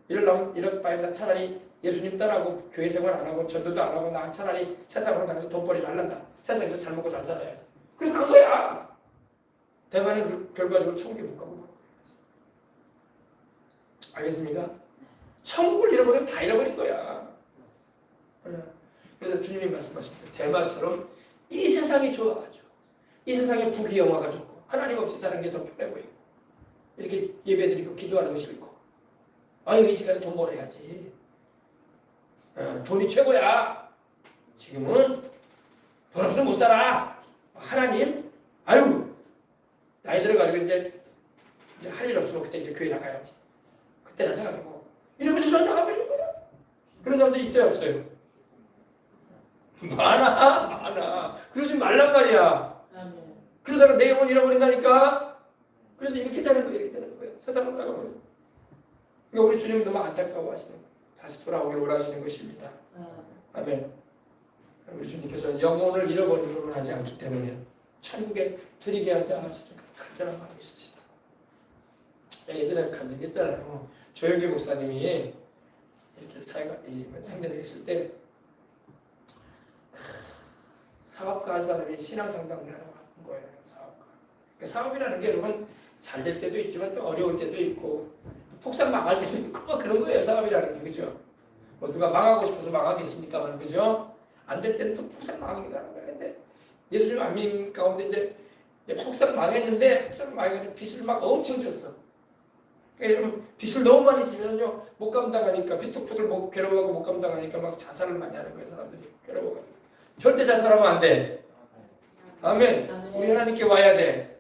이럴 바에 나 차라리 예수님 따라하고 교회 생활 안 하고 전도도 안 하고 나 차라리 세상으로 나가서 돈벌이를 하려다. 세상에서 잘 먹고 잘 살아야지. 그래 간 거야. 대만은 결과적으로 천국에 못 가고 만 거예요. 알겠습니까? 천국을 잃어버리면 다 잃어버릴 거야. 그래서 주님이 말씀하십니다. 대마처럼 이 세상이 좋아가지고 이 세상에 부귀영화가 좋고 하나님 없이 사는 게 더 편해 보이고 이렇게 예배드리고 기도하는 거 싫고 아유 이 시간에 돈 벌어야지. 돈이 최고야. 지금은 돈 없으면 못 살아. 하나님 아유 나이 들어가지고 이제 할 일 없으면 그때 이제 교회 나가야지. 그때나 생각하고 이러면서 전 나가버리는 거야. 그런 사람들이 있어요 없어요? 많아. 그러지 말란 말이야. 그러다가 내 영혼 잃어버린다니까. 그래서 이렇게 되는 거예요. 세상으로 나가버려. 그러니까 우리 주님은 너무 안타까워하시는 거예요. 다시 돌아오길 원하시는 것입니다. 아멘. 우리 주님께서는 영혼을 잃어버리는 걸 원하지 않기 때문에 천국에 들이게 하자 하시니까 간절한 마음이 있으시다. 예전에 간증했잖아요. 조영기 목사님이 이렇게 생전에 있을 때 사업가 한 사람이 신앙 상담을 하러 왔던 거예요. 사업가. 그러니까 사업이라는 게 여러분 잘 될 때도 있지만 또 어려울 때도 있고 폭삭 망할 때도 있고 그런 거예요. 사업이라는 게 그죠? 뭐 누가 망하고 싶어서 망하겠습니까만 그죠? 안 될 때는 또 폭삭 망하기도 하는 거예요. 근데 예수님 안 믿는 가운데 이제 폭삭 망했는데 폭삭 망해가지고 빚을 막 엄청 졌어. 그러니까 여러분 빚을 너무 많이 지면요 못 감당하니까 빚독촉을 괴로워하고 못 감당하니까 막 자살을 많이 하는 거예요. 사람들이 괴로워가지고. 절대 자살하면 안 돼. 아멘. 우리 하나님께 와야 돼.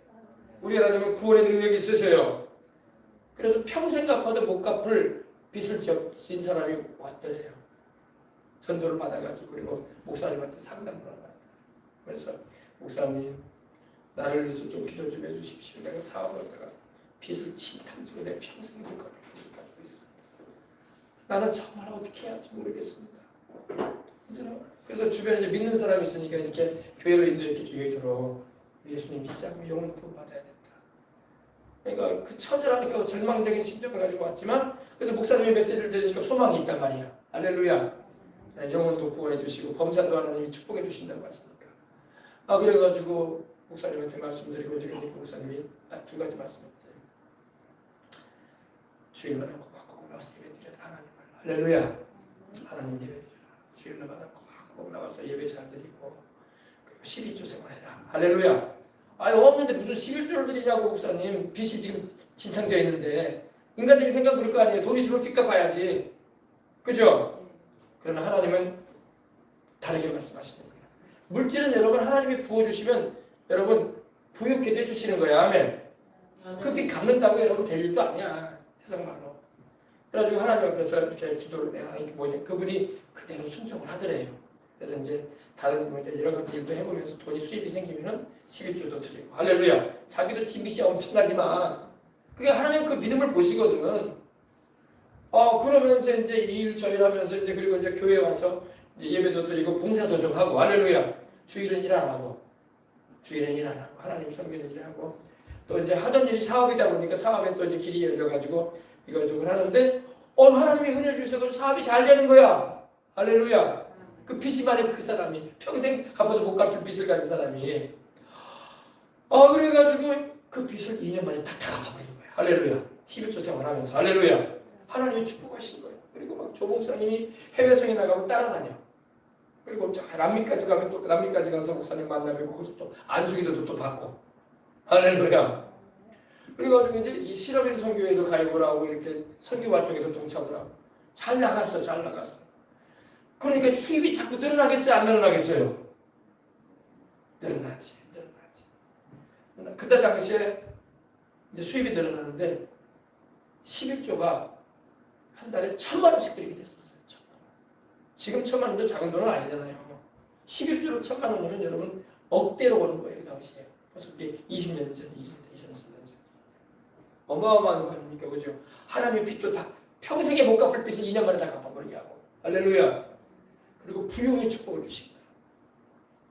우리 하나님은 구원의 능력이 있으셔요. 그래서 평생 갚아도 못 갚을 빚을 진 사람이 왔더래요. 전도를 받아가지고 그리고 목사님한테 상담을 받았다. 그래서 목사님 나를 위해서 좀 기도 좀 해주십시오. 내가 사업을 하다가 빚을 진탕지고 내 평생 못 갚을 빚을 가지고 있습니다. 나는 정말 어떻게 해야 할지 모르겠습니다. 그래서 주변에 이제 믿는 사람이 있으니까 이렇게 교회로 인도했겠죠. 교회로 예수님 믿지 않고 영혼 구원 받아야 된다. 그러니까 그 처절하니까 절망적인 심정을 가지고 왔지만 그래도 목사님의 메시지를 들으니까 소망이 있단 말이야. 할렐루야. 영혼도 구원해 주시고 범사도 하나님이 축복해 주신다고 했으니까. 그래가지고 목사님한테 말씀드리고 이제 목사님이 딱 두 가지 말씀했대요. 주일마다 고맙고 나와서 예배드려야 하나님을. 할렐루야. 하나님 예배드려라. 주일마다 고맙고 나와서 예배 잘 드리고 11조 생활해라. 할렐루야. 없는데 무슨 11조를 드리냐고 목사님. 빚이 지금 진탕져 있는데 인간적인 생각 그럴 거 아니에요. 돈 있으면 빚 갚아야지. 그죠? 그러나 하나님은 다르게 말씀하시는 거예요. 물질은 여러분 하나님이 부어주시면 여러분 부욕해도 해주시는 거예요. 아멘. 그 빚 갚는다고 여러분 될 일도 아니야. 세상 말로. 그래가지고 하나님 앞에서 이렇게 기도를 해요. 그분이 그대로 순종을 하더래요. 그래서 이제 다른 이제 여러 가지 일도 해보면서 돈이 수입이 생기면은 11조도 드리고. 할렐루야. 자기도 빚이 엄청나지만 그게 하나님 그 믿음을 보시거든. 그러면서 이제 이 일 저 일 하면서 이제 그리고 이제 교회 와서 이제 예배도 드리고 봉사도 좀 하고 할렐루야. 주일은 일 안 하고 주일은 일 안 하고 하나님 섬기는 일 하고 또 이제 하던 일이 사업이다 보니까 사업에 또 이제 길이 열려가지고 이거저거 하는데 하나님이 은혜를 주셔서 사업이 잘 되는 거야. 할렐루야. 그 빚이 많은 그 사람이 평생 갚아도 못 갚을 빚을 가진 사람이 그래가지고 그 빚을 2년 만에 다 갚아버린 거야. 할렐루야. 11조 생활하면서 할렐루야. 하나님이 축복하신 거예요. 그리고 막 조목사님이 해외성에 나가면 따라다녀. 그리고 남미까지 가면 또 남미까지 가서 목사님 만나면 거기서 또 안수기도도 또 받고 할렐루야. 그래가지고 이제 이 실업인 선교회도 가입을 하고 이렇게 선교 활동에도 동참을 하고 잘 나갔어. 그러니까 수입이 자꾸 늘어나겠어요? 안 늘어나겠어요? 늘어나지. 그때 당시에 이제 수입이 늘어나는데 11조가 한 달에 1,000만 원씩 들이게 됐었어요. 1,000만 원. 지금 1,000만 원도 작은 돈은 아니잖아요. 11조로 1,000만 원이면 여러분 억대로 버는 거예요. 그 당시에. 벌써 그게 20년 전 일인데 20년 전. 어마어마한 거 아닙니까? 그죠? 하나님의 빚도 다 평생에 못 갚을 빚을 2년 만에 다 갚아버리게 하고 할렐루야. 그리고 부유의 축복을 주신 거예요.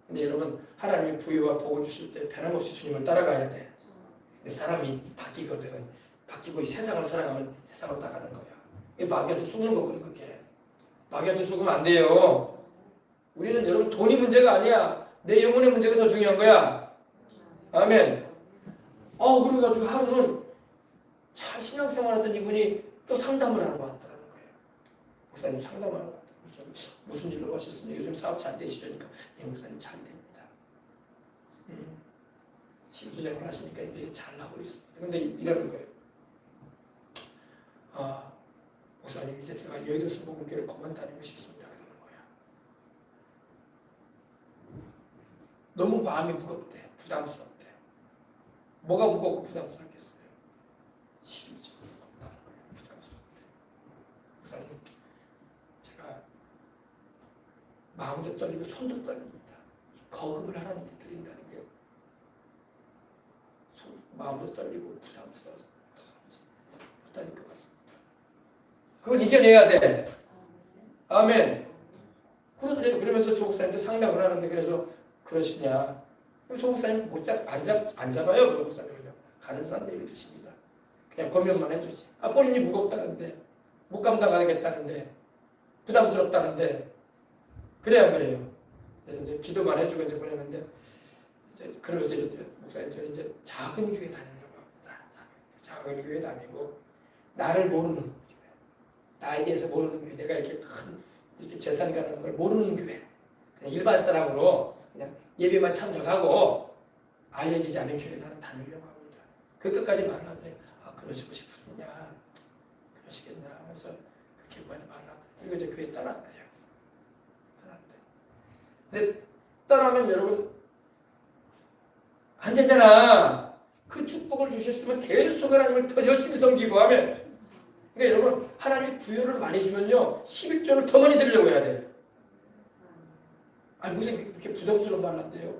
근데 여러분 하나님의 부유와 복을 주실 때 변함없이 주님을 따라가야 돼. 근데 사람이 바뀌거든. 바뀌고 이 세상을 살아가면 세상으로 나가는 거야. 이게 마귀한테 속는 거거든. 그게 마귀한테 속으면 안 돼요. 우리는 여러분 돈이 문제가 아니야. 내 영혼의 문제가 더 중요한 거야. 아멘. 그래가지고 하루는 잘 신앙생활하던 이분이 또 상담을 하러 왔다는 거예요. 목사님 상담을 하러 왔다. 무슨 일로 오셨습니까? 요즘 사업 잘 되시려니까. 예, 목사님 잘 됩니다. 신부장을 하시니까 이제 잘 나고 있습니다. 근데 이러는 거예요. 목사님 이제 제가 여의도 순복음교회를 그만 다니고 싶습니다. 그러는 거야. 너무 마음이 무겁대. 부담스럽대. 뭐가 무겁고 부담스럽겠어요? 11조 무겁다는 거예요. 부담스럽대. 목사님 제가 마음도 떨리고 손도 떨립니다. 이 거금을 하나님께 드린다는 게 마음도 떨리고 부담스러워서 못할 것 같습니다. 그걸 이겨내야 돼. 아멘. 그러면서 조 목사님한테 상담을 하는데 그래서 그러시냐. 조 목사님 안 잡아요. 조 목사님은요. 가는 사람 내비두십니다. 그냥 권면만 해주지. 본인이 무겁다는데 못 감당하겠다는데 부담스럽다는데 그래야 그래요. 그래서 이제 기도만 해주고 이제 보내는데 이제 그러면서 이제 목사님 저 이제 작은 교회 다니려고 합니다. 작은 교회 다니고 나를 모르는 교회, 나에 대해서 모르는 교회, 내가 이렇게 이렇게 재산이 가는 걸 모르는 교회, 그냥 일반 사람으로 그냥 예배만 참석하고 알려지지 않은 교회 나는 다니려고 합니다. 그 끝까지 말을 하더니 그러시고 싶으냐, 그러시겠냐 하면서 그렇게 많이 말을 하더니 그리고 이제 교회 떠났대요. 근데 떠나면 여러분 안 되잖아. 그 축복을 주셨으면 계속 하나님을 더 열심히 섬기고 하면. 그러니까 여러분 하나님이 부여를 많이 주면요 11조를 더 많이 드리려고 해야 돼. 무슨 그렇게 부담스러운 말 한대요.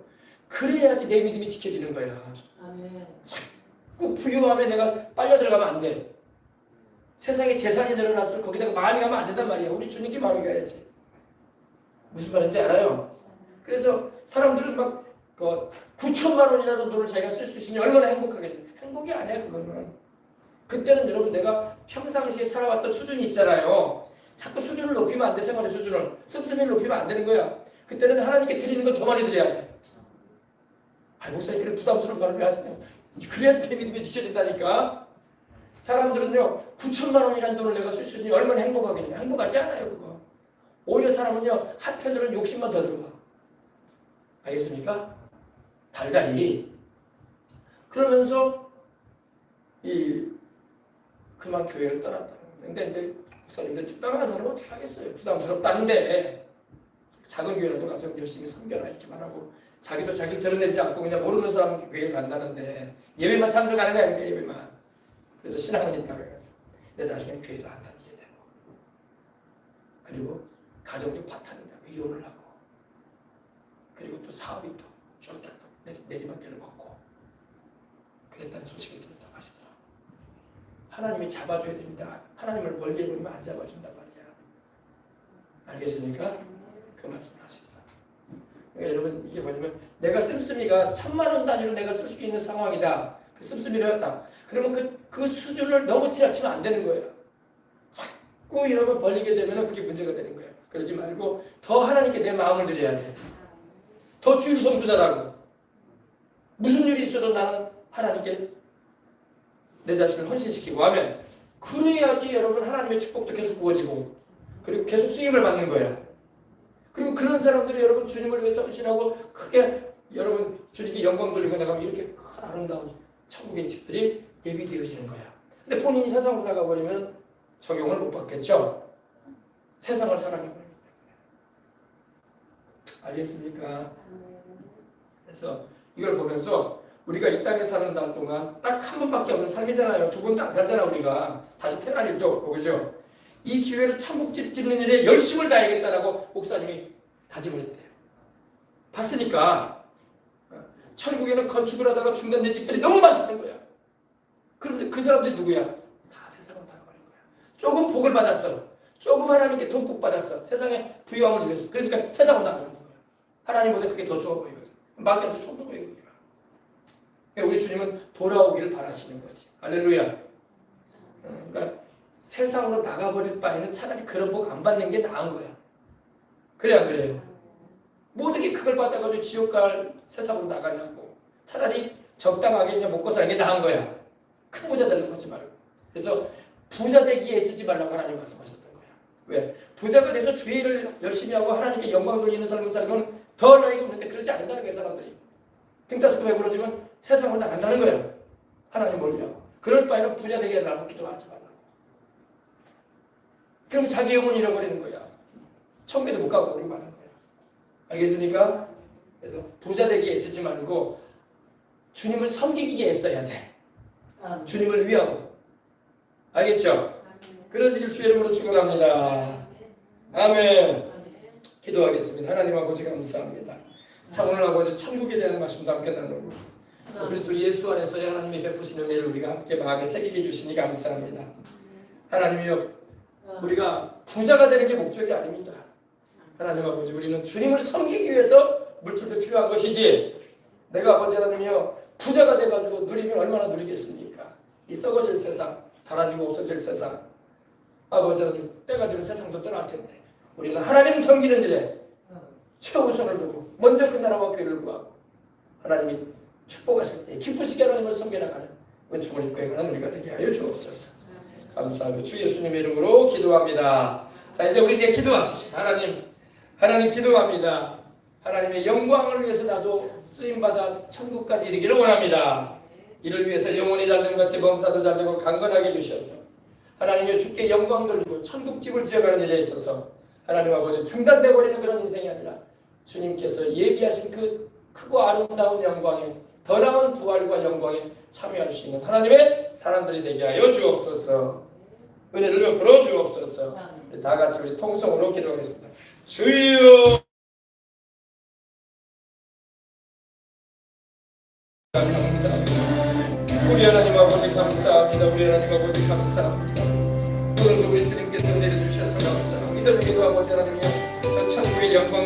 그래야지 내 믿음이 지켜지는 거야. 자꾸 부여하면 내가 빨려 들어가면 안 돼. 세상에 재산이 늘어났을 거기다가 마음이 가면 안 된단 말이야. 우리 주님께 마음이 가야지. 무슨 말인지 알아요? 그래서 사람들은 막 9천만 원이라는 돈을 자기가 쓸 수 있으니 얼마나 행복하겠냐. 행복이 아니야 그거는. 그때는 여러분 내가 평상시에 살아왔던 수준이 있잖아요. 자꾸 수준을 높이면 안 돼. 생활의 수준을. 씀씀이를 높이면 안 되는 거야. 그때는 하나님께 드리는 걸 더 많이 드려야 돼. 목사님 그래 부담스러운 말을 왜 하시냐. 그래야 내 믿음이 지켜진다니까. 사람들은요 9천만 원이라는 돈을 내가 쓸 수 있으니 얼마나 행복하겠냐. 행복하지 않아요 그거. 오히려 사람은요 한편으로는 욕심만 더 들어가. 알겠습니까? 달달이. 그러면서 그만 교회를 떠났다는 거예요. 근데 이제 목사님들 떠나는 사람은 어떻게 하겠어요? 부담스럽다는데 작은 교회라도 가서 열심히 섬겨라 이렇게 말하고 자기도 자기를 드러내지 않고 그냥 모르는 사람은 교회를 간다는데 예배만 참석하는 거 아닙니까? 예배만. 그래서 신앙은 있다고 해가지고 근데 나중에 교회도 안 다니게 되고 그리고 가정도 파탄이 되고 이혼을 하고 그리고 또 사업이 또 쫄딱 내리막길을 걷고 그랬다는 소식을 듣는다고 하시더라고요. 하나님이 잡아줘야 됩니다. 하나님을 멀리 해버리면 안 잡아준단 말이야. 알겠습니까? 그 말씀을 하시더라. 그러니까 여러분 이게 뭐냐면 내가 씀씀이가 1000만 원 단위로 내가 쓸 수 있는 상황이다. 그 씀씀이를 했다. 그러면 그 수준을 너무 지나치면 안 되는 거예요. 자꾸 이러면 벌리게 되면 그게 문제가 되는 거예요. 그러지 말고 더 하나님께 내 마음을 드려야 돼. 더 주일 성수자라고. 무슨 일이 있어도 나는 하나님께 내 자신을 헌신시키고 하면 그래야지 여러분 하나님의 축복도 계속 부어지고 그리고 계속 쓰임을 받는 거야. 그리고 그런 사람들이 여러분 주님을 위해서 헌신하고 크게 여러분 주님께 영광 돌리고 나가면 이렇게 큰 아름다운 천국의 집들이 예비되어지는 거야. 근데 본인이 세상으로 나가버리면 적용을 못 받겠죠. 세상을 사랑해버리기 때문에. 알겠습니까? 그래서 이걸 보면서 우리가 이 땅에 사는 날 동안 딱 한 번밖에 없는 삶이잖아요. 두 번도 안 살잖아 우리가. 다시 태어날 일도 없고 그죠? 이 기회를 천국집 짓는 일에 열심을 다해야겠다라고 목사님이 다짐을 했대요. 봤으니까 천국에는 건축을 하다가 중단된 집들이 너무 많다는 거야. 그런데 그 사람들이 누구야? 다 세상으로 나가버린 거야. 조금 복을 받았어. 조금 하나님께 돈복 받았어. 세상에 부유함을 누렸어. 그러니까 세상으로 나가는 거야. 하나님보다 그게 더 좋아 보이거든. 마귀한테 손도 보이거든. 우리 주님은 돌아오기를 바라시는 거지. 할렐루야. 그러니까 세상으로 나가버릴 바에는 차라리 그런 복 안 받는 게 나은 거야. 그래 안 그래요? 모든 게 그걸 받아가지고 지옥 갈 세상으로 나가냐고. 차라리 적당하게 그냥 먹고 사는 게 나은 거야. 큰 부자 되려고 하지 말고. 그래서 부자 되기에 애쓰지 말라고 하나님 말씀하셨던 거야. 왜? 부자가 돼서 주의 일을 열심히 하고 하나님께 영광 돌리는 삶을 살면 더 나이가 없는데 그러지 않는다는 거야 사람들이. 등따스고 배부러지면 세상으로 나간다는 거야. 하나님 멀리하고. 그럴 바에는 부자 되게 해달라고 기도하지 말라고. 그럼 자기 영혼 잃어버리는 거야. 천국에도 못 가고 우리 마는 거야. 알겠습니까? 그래서 부자 되기에 애쓰지 말고 주님을 섬기기에 애써야 돼. 주님을 위하고. 알겠죠? 그러시길 주의 이름으로 축원합니다. 아멘. 기도하겠습니다. 하나님 아버지 감사합니다. 참 오늘 아버지 천국에 대한 말씀도 함께 나누고 그리스도 예수 안에서 하나님이 베푸시는 은혜를 우리가 함께 마음에 새기게 해주시니 감사합니다. 하나님이여 우리가 부자가 되는 게 목적이 아닙니다. 하나님 아버지 우리는 주님을 섬기기 위해서 물질도 필요한 것이지 내가 아버지 하나님이여 부자가 돼가지고 누리면 얼마나 누리겠습니까? 이 썩어질 세상 달아지고 없어질 세상 아버지 하나님 때가 되면 세상도 떠날 텐데 우리는 하나님 섬기는 일에 최우선을 두고 먼저 그 나라와 교회를 구하고 하나님이 축복하실 때 기쁘시게 하나님을 섬겨나가는 은총을 입고 행하는 우리가 되게 하여 주옵소서. 감사하며 주 예수님의 이름으로 기도합니다. 자 이제 우리 이제 기도하십시다. 하나님 기도합니다. 하나님의 영광을 위해서 나도 쓰임받아 천국까지 이르기를 원합니다. 이를 위해서 영혼이 잘된 같이 범사도 잘되고 강건하게 해주셔서 하나님의 주께 영광 돌리고 천국집을 지어가는 일에 있어서 하나님 아버지 중단돼 버리는 그런 인생이 아니라 주님께서 예비하신 그 크고 아름다운 영광에 더 나은 부활과 영광에 참여할 수 있는 하나님의 사람들이 되게 하여 주옵소서. 은혜를 베풀어 주옵소서. 다 같이 우리 통성으로 기도하겠습니다. 주여 감사합니다. 우리 하나님 아버지 감사합니다. 우리 하나님 아버지 감사합니다. 오늘도 우리 주님께서 은혜를 주셔서 감사합니다. 이 저녁에도 아버지 하나님이여 저 천국의 영광